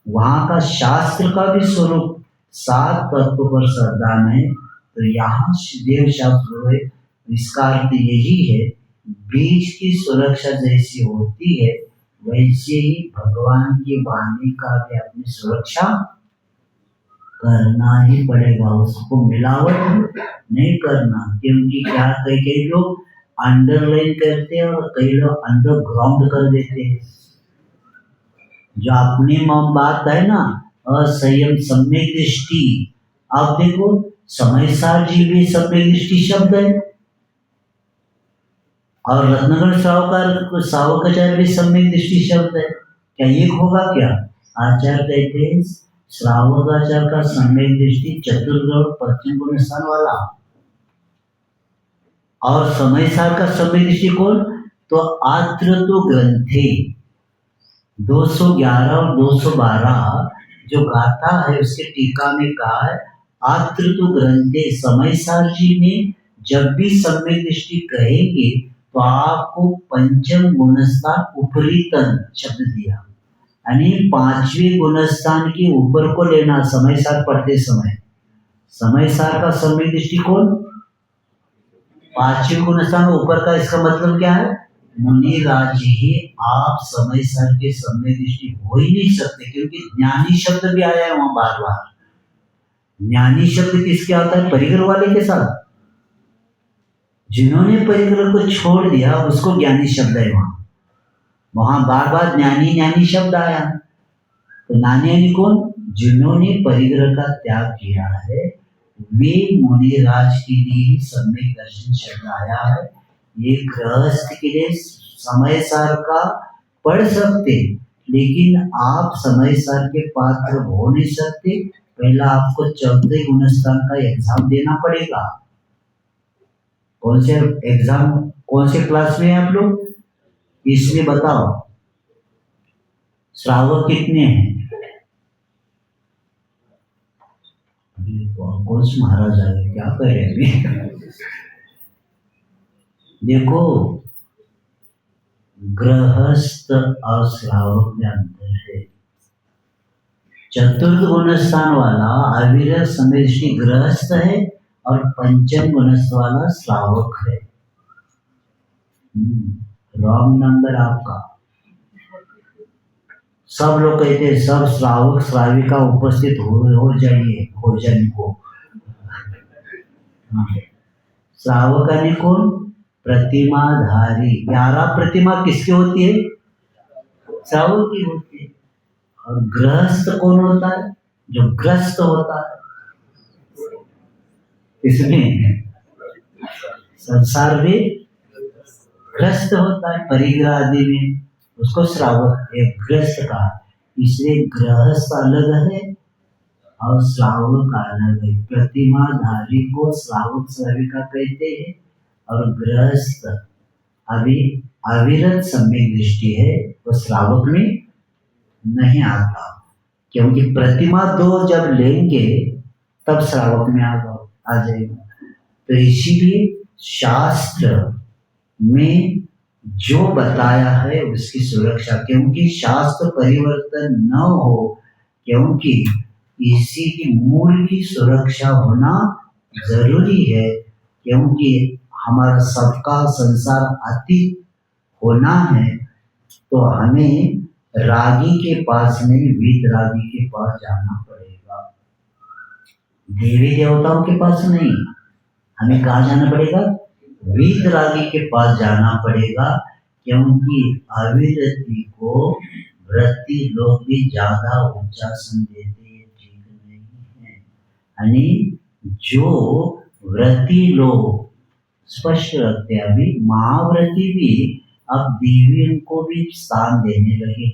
Speaker 2: वहाँ का शास्त्र का भी स्वरूप 7 तत्व पर श्रद्धा नहीं, तो यहाँ देव शास्त्र हुए। इसका अर्थ यही है, बीज की सुरक्षा जैसी होती है वैसे ही भगवान की वाणी का भी अपनी सुरक्षा करना ही पड़ेगा, उसको मिलावट नहीं करना। क्योंकि क्या कई लोग अंडरलाइन करते हैं और कई लोग अंडरग्राउंड कर देते हैं। जो अपनी बात है ना, असंयम सम्यक दृष्टि, आप देखो समयसार जी भी सम्यक दृष्टि शब्द है, और रत्नगण सावकाचार्य भी सम्यक दृष्टि शब्द है। क्या एक होगा क्या? आचार्य कहते हैं श्रावकाचार्य का सम्यक दृष्टि चतुर्गुण पश्चिम गुण स्थान वाला, और समयसार का सम्यक दृष्टि कौन? तो आत्रतु ग्रंथे 211 और 212 जो गाथा है उसके टीका में कहा है, आत्रतु ग्रंथे समयसार जी ने जब भी सम्यक दृष्टि कहेंगे तो आपको पंचम गुणस्थान उपरीतन शब्द दिया, यानी 5वें गुणस्थान के ऊपर को लेना समयसार पढ़ते समय। समयसार का सम्यक दृष्टि कौन? 5वें गुणस्थान ऊपर का। इसका मतलब क्या है? मुनिराज ही आप समयसार के सम्यक दृष्टि हो ही नहीं सकते, क्योंकि ज्ञानी शब्द भी आया है वहां बार बार। ज्ञानी शब्द किसके आता है? परिग्रह वाले के साथ। जिन्होंने परिग्रह को छोड़ दिया उसको ज्ञानी शब्द है वहां बार बार ज्ञानी ज्ञानी शब्द आया। तो ज्ञानी कौन? जिन्होंने परिग्रह का त्याग किया है, वे मुनिराज के लिए सम्यक दर्शन शब्द आया है। ये गृहस्थ के लिए समयसार का पढ़ सकते, लेकिन आप समयसार के पात्र हो नहीं सकते। पहला आपको 14 गुणस्थान का एग्जाम देना पड़ेगा। कौन से एग्जाम, कौन से क्लास में आप लोग? इसलिए बताओ श्रावक कितने हैं? कौन से महाराज आए, क्या कर रहे हैं? देखो गृहस्थ और श्रावक में अंतर है। चतुर्थ गुणस्थान वाला अविरत समय दृष्टि गृहस्थ है और पंचम गुणस्थ वाला श्रावक है। रॉन्ग नंबर आपका। सब लोग कहते हैं सब श्रावक श्राविका उपस्थित हो जाइए भोजन को। श्रावक यानी कौन? प्रतिमाधारी। 11 प्रतिमा किसकी होती है? श्रावक की होती है। और गृहस्थ कौन होता है? जो ग्रस्त होता है। इसमें संसार में ग्रस्त होता है, परिग्रह आदि में उसको श्रावक एक ग्रस्त का। इसलिए गृहस्थ अलग है और श्रावक अलग है। प्रतिमाधारी को श्रावक श्राविका कहते हैं और गृहस्थ अभी अविरत सम्यक दृष्टि है वो श्रावक में नहीं आता, क्योंकि प्रतिमा दो जब लेंगे तब श्रावक में आ जाएगा। तो इसीलिए शास्त्र में जो बताया है उसकी सुरक्षा, क्योंकि शास्त्र परिवर्तन न हो, क्योंकि इसी की मूल की सुरक्षा होना जरूरी है। क्योंकि हमारा सबका संसार अतीत होना है, तो हमें रागी के पास नहीं वीतरागी के पास जाना पड़ेगा, देवी देवताओं के पास नहीं। हमें कहाँ जाना पड़ेगा? वीतरागी के पास जाना पड़ेगा, क्योंकि अविरति को वृत्ति लोग भी ज्यादा ऊंचा समझते हैं, ठीक नहीं है। यानी जो व्रती लोग स्पष्ट रखते हैं, अभी महाव्रती भी अब देवियों को भी स्थान देने लगे।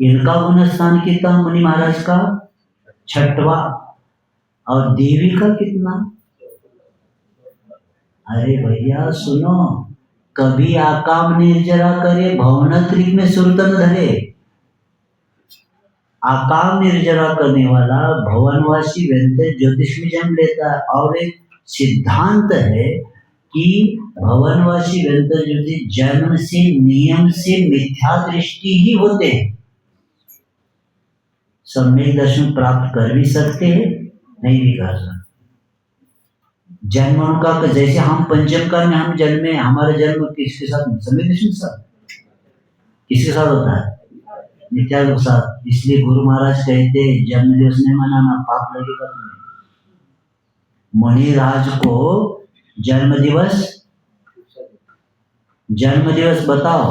Speaker 2: इनका गुण स्थान कितना? मुनि महाराज का 6वां और देवी का कितना? अरे भैया सुनो, कभी आकाम निर्जरा करे भवन त्रिक में सुरतन धरे। आकाम निर्जरा करने वाला भवनवासी व्यंतर ज्योतिष में जन्म लेता है, और एक सिद्धांत है कि भवनवासी व्यंतर ज्योतिष जन्म से नियम से मिथ्या दृष्टि ही होते हैं। सम्यक दर्शन प्राप्त कर भी सकते हैं, नहीं भी कर सकते। जन्म उनका जैसे हम पंचम काल में हम जन्मे, हमारा जन्म किसके साथ? सम्यक दर्शन साथ। किसके साथ होता है? मिथ्या के साथ। इसलिए गुरु महाराज कहते हैं जन्म दिवस नहीं मनाना, पाप लगेगा तुम्हें। मुनि राज को जन्म दिवस बताओ,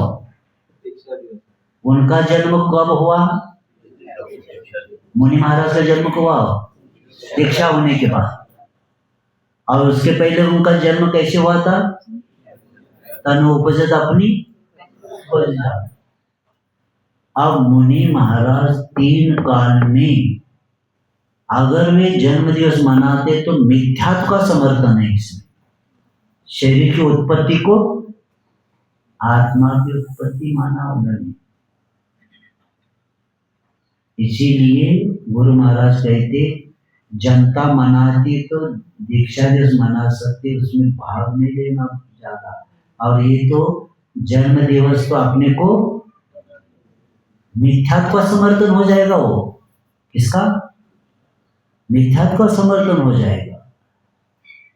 Speaker 2: उनका जन्म कब हुआ? मुनि महाराज का जन्म कब हुआ? दीक्षा होने के बाद। और उसके पहले उनका जन्म कैसे हुआ था? तनु उपजत अपनी। अब मुनि महाराज 3 काल में अगर वे जन्म दिवस मनाते तो मिथ्यात्व का समर्थन है इसमें। शरीर की उत्पत्ति को आत्मा की उत्पत्ति माना उन्होंने। इसीलिए गुरु महाराज कहते जनता मनाती तो दीक्षा दिवस मना सकते, उसमें भाग नहीं लेना ज्यादा। और ये तो जन्म दिवस तो अपने को मिथ्यात्व का समर्थन हो जाएगा। वो किसका? मिथ्यात्व का समर्थन हो जाएगा।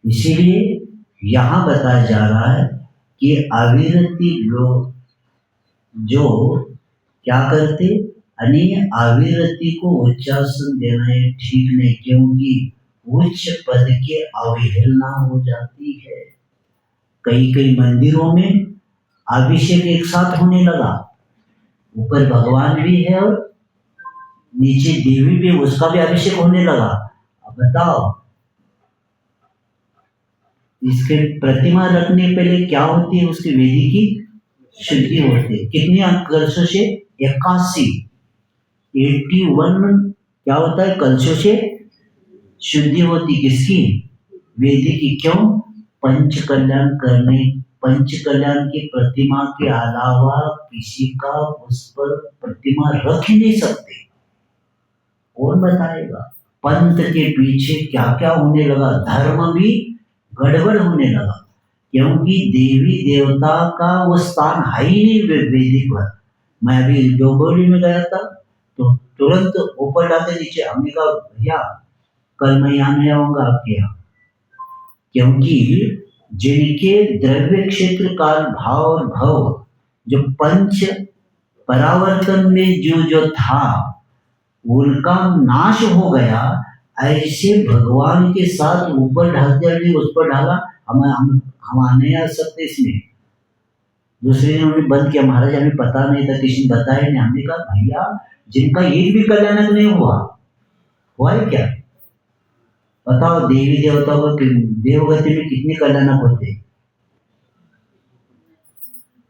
Speaker 2: इसीलिए यहाँ बताया जा रहा है कि अविरति लोग जो क्या करते, अविरति को उच्चासन देना है ठीक नहीं, क्योंकि उच्च पद की अवहेलना हो जाती है। कई मंदिरों में अभिषेक एक साथ होने लगा, ऊपर भगवान भी है और नीचे देवी भी, उसका भी अभिषेक होने लगा। अब बताओ इसके प्रतिमा रखने पहले क्या होती है? उसकी वेदी की शुद्धि होती है। कितनी कलशों से? 81 क्या होता है? कलशों से शुद्धि होती। किसकी? वेदी की। क्यों? पंच कल्याण की प्रतिमा के अलावा किसी का उस पर प्रतिमा रख ही नहीं सकते। कौन बताएगा? पंथ के पीछे क्या क्या होने लगा, धर्म भी गड़बड़ होने लगा, क्योंकि देवी देवता का वो स्थान है ही नहीं वेदी पर। मैं अभी डोंबिवली में गया था तो तुरंत ऊपर जाते नीचे, हमने कहा भैया कल मैं यहाँ नहीं आऊंगा आपके यहाँ, क्योंकि जिनके द्रव्य क्षेत्र काल भाव और भव जो पंच परावर्तन में जो था उनका नाश हो गया। ऐसे भगवान के साथ ऊपर ढालते उस पर ढाला, हम नहीं आ सकते इसमें। दूसरे ने उन्हें बंद किया, महाराज हमें पता नहीं था, किसी ने बताया नहीं। हमने कहा भैया जिनका एक भी कल्याणक नहीं हुआ है क्या? बताओ देवी देवताओं को देवगति में कितने कल्याणक होते हैं।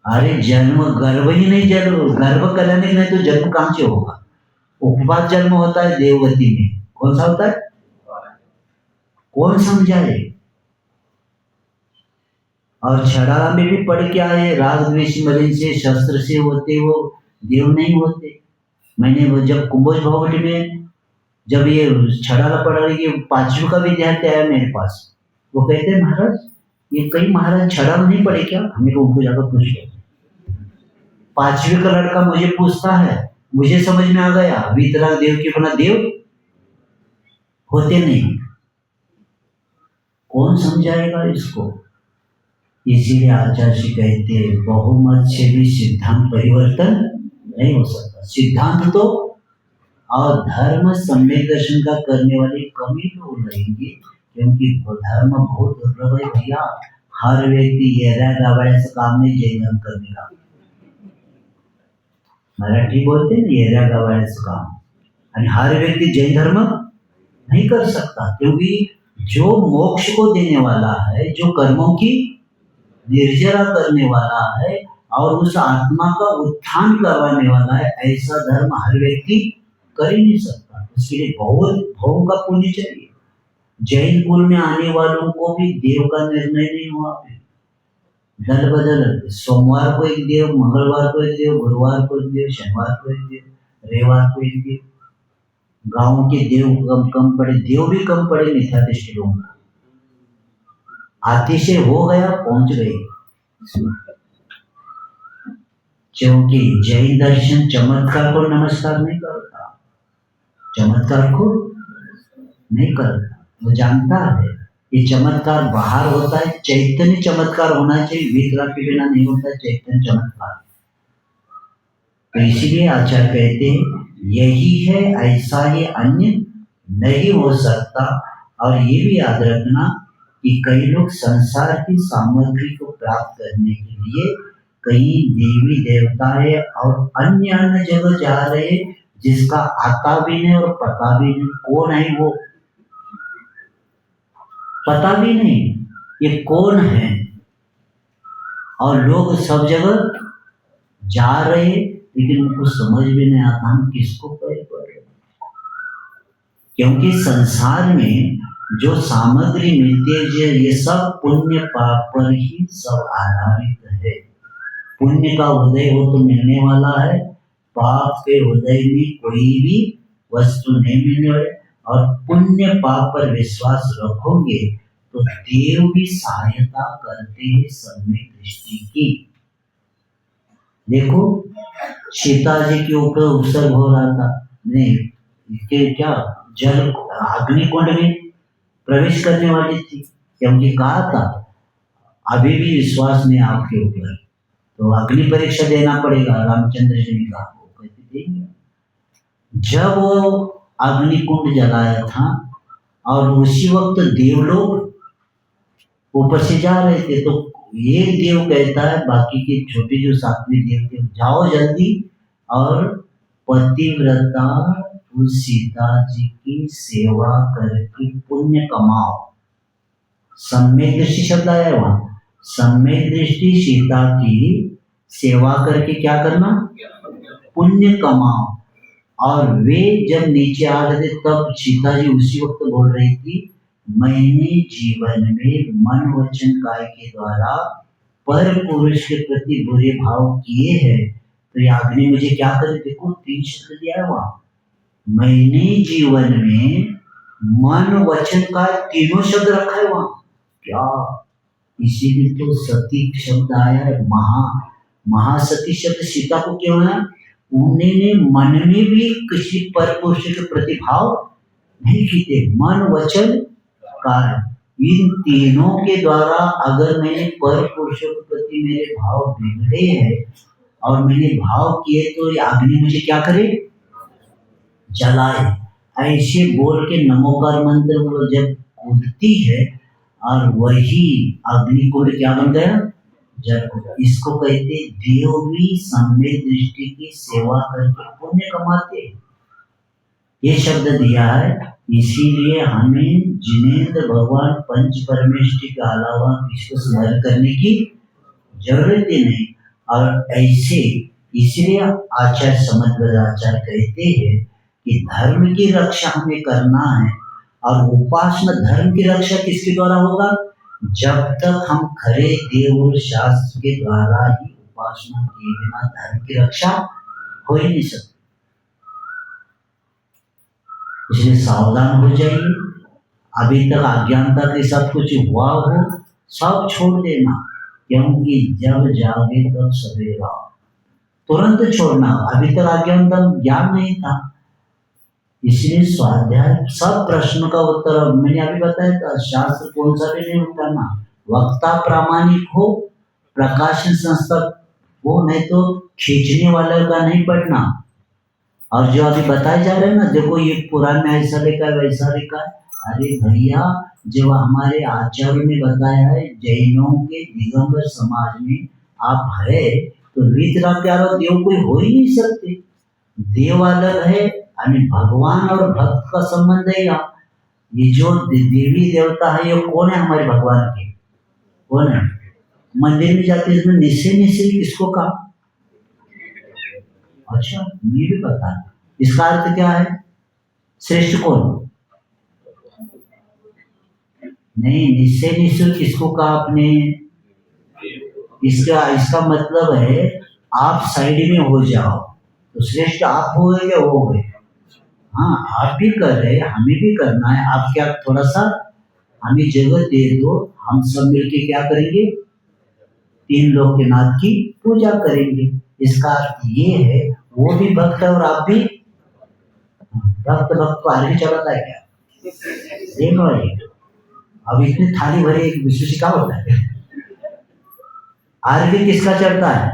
Speaker 2: अरे जन्म गर्भ ही नहीं, जन्म गर्भ कल्याणक नहीं तो जन्म कहां से होगा। उपवास जन्म होता है देवगति में, कौन सा होता है, कौन समझाए। और छड़ा में भी पढ़ के आए, राग द्वेष मलिन से शस्त्र से होते वो देव नहीं होते। मैंने वो जब कुंभोज भगवती में जब ये छड़ा पढ़ रही है, 5वीं का विद्यार्थी आया मेरे पास, वो कहते हैं महाराज ये कई महाराज छड़ा नहीं पढ़े क्या, हमें उनको जाकर पूछ लिया। 5वीं का लड़का मुझे पूछता है, मुझे समझ में आ गया वीतराग देव के बना देव होते नहीं, कौन समझाएगा इसको। इसीलिए आचार्य जी कहते हैं बहुमत से भी सिद्धांत परिवर्तन नहीं हो सकता। सिद्धांत तो और धर्म सम्यक दर्शन का करने वाले कम ही लोग रहेंगे, क्योंकि धर्म बहुत दुर्लभ है भैया। हर व्यक्ति येरा गावड्याचं काम नहीं जैन धर्म करने का, मराठी बोलते हैं येरा गावड्याचं काम, और हर व्यक्ति जैन धर्म नहीं कर सकता, क्योंकि जो मोक्ष को देने वाला है, जो कर्मों की निर्जरा करने वाला है और उस आत्मा का उत्थान करवाने वाला है, ऐसा धर्म हर व्यक्ति कर ही नहीं सकता। उसके लिए बहुत भाव का पुण्य चाहिए। जैन कुल में आने वालों को भी देव का निर्णय नहीं हुआ, दल बदल, सोमवार को एक देव, मंगलवार को एक देव, गुरुवार को एक देव, शनिवार को एक देव, रविवार को एक देव। गांव के देव कम पड़े, देव भी कम पड़े मिथ्यादृष्टि लोगों को। अतिशय हो गया, पहुंच गए। क्योंकि जैन दर्शन चमत्कार को नमस्कार नहीं करता, चमत्कार को नहीं करता। वो जानता है ये चमत्कार बाहर होता है, चैतन्य चमत्कार होना चाहिए, वितरा के बिना नहीं होता चैतन्य चमत्कार। तो इसीलिए आचार्य कहते हैं यही है, ऐसा ही अन्य नहीं हो सकता। और ये भी याद रखना कि कई लोग संसार की सामग्री को प्राप्त करने के लिए कहीं देवी देवताएं और अन्य जगह जा रहे, जिसका आता भी नहीं और पता भी नहीं कौन है वो, पता भी नहीं ये कौन है। और लोग सब जगह जा रहे, लेकिन उनको समझ भी नहीं आता हम किसको पैर पड़ रहे। क्योंकि संसार में जो सामग्री मिलती है ये सब पुण्य पाप पर ही सब आधारित है। पुण्य का उदय हो तो मिलने वाला है, पाप के उदय में कोई भी वस्तु नहीं मिलने वाली। और पुण्य पाप पर विश्वास रखोगे तो देव भी सहायता करते हैं सम्यक दृष्टि की। देखो सीता जी के ऊपर उत्सर्ग हो रहा था, नहीं के क्या जल अग्निकुंड में प्रवेश करने वाली थी, क्योंकि कहा था अभी भी विश्वास नहीं आपके ऊपर तो अग्नि परीक्षा देना पड़ेगा। रामचंद्र जी ने कहा वो कहते देंगे। जब वो अग्निकुंड जलाया था और उसी वक्त देवलोग ऊपर से जा रहे थे, तो एक देव कहता है बाकी के छोटे जो सातवें देव थे जाओ जल्दी और पतिव्रता उस सीता जी की सेवा करके पुण्य कमाओ। सम्यक दृष्टि शब्द आया वहां, सम्यक दृष्टि सीता की सेवा करके क्या करना, पुण्य कमाओ। और वे जब नीचे आ रहे थे तब सीता जी उसी वक्त बोल रही थी मैंने जीवन में मन वचन काय के द्वारा पर पुरुष के प्रति बुरे भाव किए हैं, तो ये अग्नि मुझे क्या करे। देखो 3 शब्द दिया है वहां, मैंने जीवन में मन वचन का 3 शब्द रखा है वहां। क्या इसीलिए तो सती शब्द आया है, महासती शब्द सीता को क्यों है, उन्होंने मन में भी किसी पर पुरुष के प्रति भाव नहीं किए। मन वचन कार्य इन तीनों के द्वारा अगर मैंने पर पुरुषों के प्रति मेरे भाव बिगड़े हैं और मैंने भाव किए तो ये अग्नि मुझे क्या करे, जलाए। ऐसे बोल के नमोकार मंत्र वो जब कूदती है और वही अग्निकुंड क्या बन गया, जल। इसको कहते देव भी सम्यक दृष्टि की सेवा करके पुण्य कमाते। ये शब्द दिया है इसीलिए हमें जिनेंद्र भगवान पंच परमेष्टि के अलावा किसको स्मरण करने की जरूरत ही नहीं। और ऐसे इसलिए आचार्य समद्वद आचार्य कहते हैं कि धर्म की रक्षा हमें करना है। और उपासना धर्म की रक्षा किसके द्वारा होगा? जब तक हम खरे देव और शास्त्र के द्वारा ही उपासना किए बिना धर्म की रक्षा हो ही नहीं सकती। इसलिए सावधान हो जाइए। अभी तक अज्ञानता के साथ कुछ हुआ हो सब छोड़ देना, क्योंकि जब जागे तब सवेरा, तुरंत छोड़ना। अभी तक अज्ञानता ज्ञान नहीं था, इसलिए स्वाध्याय सब प्रश्न का उत्तर अब मैंने अभी बताया था। शास्त्र कौन सा भी नहीं उठाना, वक्ता प्रामाणिक हो, प्रकाशन संस्था हो, नहीं तो खींचने वाले का नहीं पढ़ना। और जो अभी बताए जा रहे हैं ना, देखो ये पुराण में ऐसा लिखा है वैसा लिखा है। अरे भैया, जब हमारे आचार्य ने बताया है जैनों के दिगंबर समाज में आप है तो वीतराग देव कोई हो ही नहीं सकते। देव अलग है, भगवान और भक्त का संबंध है। ये जो देवी देवता है ये कौन है? हमारे भगवान के कौन है? मंदिर में जाते इसमें निश्चय निश्चय किसको कहा? अच्छा, ये भी पता है। इसका अर्थ क्या है? श्रेष्ठ कौन? नहीं, निश्चय निश्चय किसको कहा आपने? इसका मतलब है आप साइड में हो जाओ तो श्रेष्ठ आप हो गए या वो हो गए? हाँ, आप भी कर रहे हैं, हमें भी करना है। आप क्या थोड़ा सा हमें जगह दे दो, हम सब मिलके क्या करेंगे? तीन लोग के नाथ की पूजा करेंगे। इसका अर्थ ये है वो भी भक्त है और आप भी भक्त। भक्त को आगे चलाता है क्या? देखो अब इतनी थाली भरी एक विश्व से क्या होता है? आर्य किसका चढ़ता है?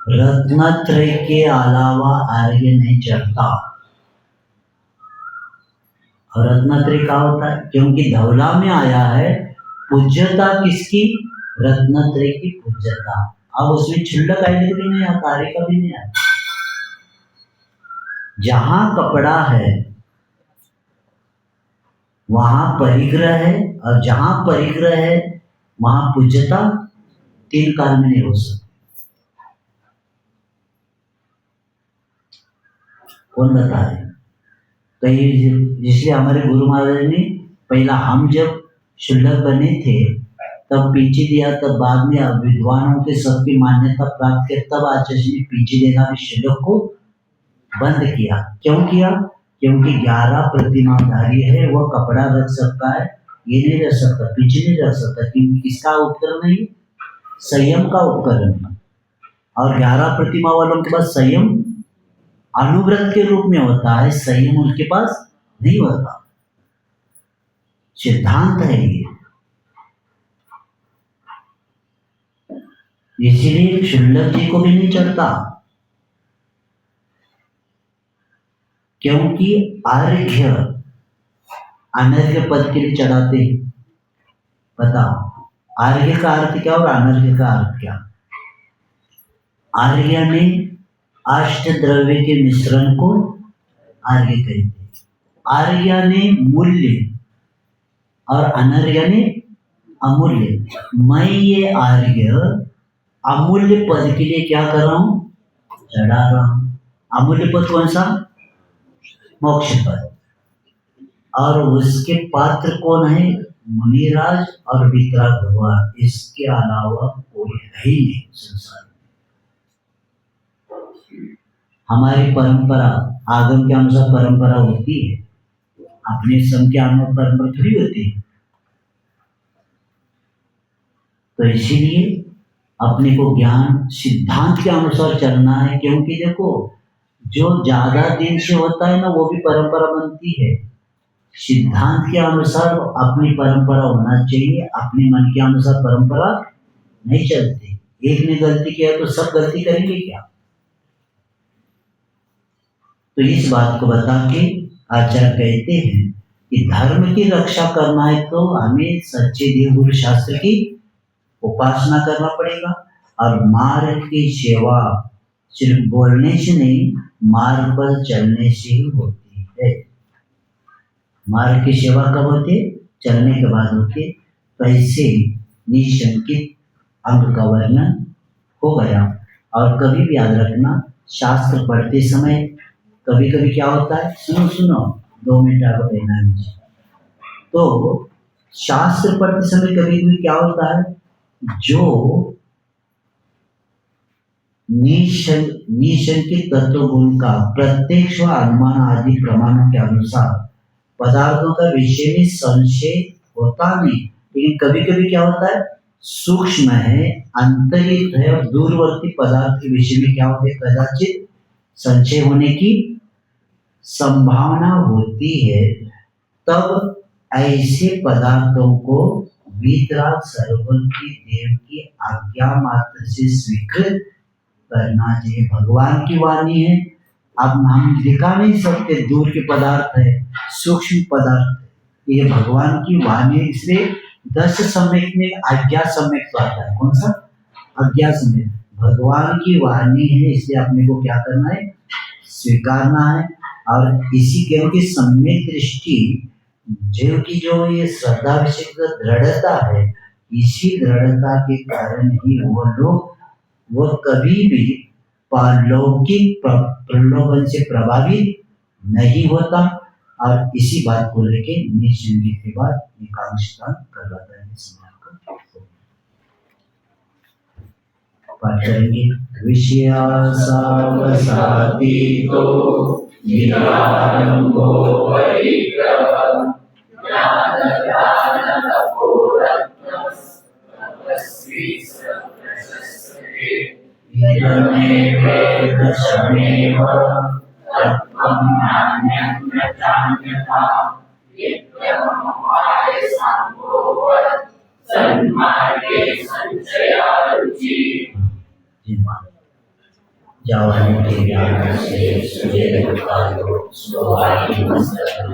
Speaker 2: रत्नत्रय के अलावा आर्य नहीं चढ़ता। और रत्नत्रय क्या होता है? क्योंकि धवला में आया है पूज्यता किसकी? रत्नत्रय की पूज्यता। अब उसमें क्षुल्लक आर्य भी नहीं आता, आर्य का भी नहीं आता। जहां कपड़ा है वहां परिग्रह है, और जहां परिग्रह है वहां पूज्यता तीन काल में नहीं हो सकती। कौन बता रहे? कहीं इसलिए हमारे गुरु महाराज ने पहला हम जब शुल्लक बने थे तब पीछे दिया, तब बाद में विद्वानों के सबकी मान्यता प्राप्त कर तब आचार्य ने पीछे देना भी शुल्लक को बंद किया। क्यों किया? क्योंकि 11 प्रतिमाधारी है, वह कपड़ा रख सकता है, ये नहीं रख सकता, पीछे नहीं रख सकता, क्योंकि किसका उपकरण नहीं? संयम का उपकरण। और 11 प्रतिमा वालों के पास संयम अनुव्रत के रूप में होता है, संयम उनके पास नहीं होता। सिद्धांत है ये। इसीलिए शुल्लक जी को भी नहीं चढ़ता, क्योंकि अर्घ्य अनर्घ्य पद के लिए चढ़ाते। बताओ अर्घ्य का अर्थ क्या और अनर्घ्य का अर्थ क्या? आर्य ने अष्ट द्रव्य के मिश्रण को आर्य कहते। आर्य ने मूल्य और अनर्घ्य ने अमूल्य। मैं ये आर्य अमूल्य पद के लिए क्या कर रहा हूं? चढ़ा रहा हूं। अमूल्य पद कौन सा? मोक्ष पद। और उसके पात्र कौन है? मुनिराज और वितराग भगवान। इसके अलावा कोई है ही नहीं संसार में। हमारी परंपरा आगम के अनुसार परंपरा होती है, अपने सम के अनुसार परंपरा थोड़ी होती है। तो इसीलिए अपने को ज्ञान सिद्धांत के अनुसार चलना है, क्योंकि देखो जो ज्यादा दिन से होता है ना वो भी परंपरा बनती है। सिद्धांत के अनुसार अपनी परंपरा होना चाहिए, अपने मन के अनुसार परंपरा नहीं चलती। एक ने गलती किया तो सब गलती करेंगे क्या? तो इस बात को बता के आचार्य कहते हैं कि धर्म की रक्षा करना है तो हमें सच्चे देव गुरु शास्त्र की उपासना करना पड़ेगा। और मार्ग की सेवा सिर्फ बोलने से नहीं, मार्ग पर चलने से ही होती है। है। मार्ग की सेवा कब होती है? चलने के बाद होती है। तो ऐसे निशंकित अंग का वर्णन हो गया। और कभी भी याद रखना, शास्त्र पढ़ते समय कभी कभी क्या होता है, सुनो सुनो 2 मिनट आपको कहना है मुझे। तो शास्त्र पढ़ते समय कभी कभी क्या होता है, जो निशंकित तत्व गुण का प्रत्यक्ष व अनुमान आदि प्रमाणों के अनुसार पदार्थों का विषय में संशय होता नहीं, लेकिन कभी कभी क्या होता है, सूक्ष्म है, अंतरित है और दूरवर्ती पदार्थ के विषय में क्या होता है, कदाचित संशय होने की संभावना होती है। तब ऐसे पदार्थों को वीतराग सर्वज्ञ देव की आज्ञा मात्र से स्वीकृत करना चाहिए। भगवान की वाणी है, अब हम दिखा नहीं सकते, दूर के पदार्थ है, सूक्ष्म पदार्थ, ये भगवान की वाणी है। इसलिए 10 सम्यक में आज्ञा सम्यक तो आता है। कौन सा? आज्ञा सम्यक। भगवान की वाणी है, इसलिए अपने को क्या करना है, स्वीकारना है। और इसी के उनकी सम्यक दृष्टि, जीव की जो ये श्रद्धा विषय दृढ़ता है, इसी दृढ़ता के कारण ही वो कभी भी पारलौकिक प्रलोभन से प्रभावित नहीं होता। और इसी बात को लेके निशंकित के बाद एकांशता करवाता है। पाठ करेंगे। विषयासावसातीतो
Speaker 1: निरारंभो परिग्रह ज्ञानदानतपोरत्नस्तपस्वी सप्रशस्ते इदमेवेदशमेव तत्त्वं नान्यं न चान्यथा नित्यमपायसाम्भोवत् सन्मार्गे संशयारुचि।
Speaker 2: जावानी के ज्ञान से सूर्य कालो स्वामी मस्तकं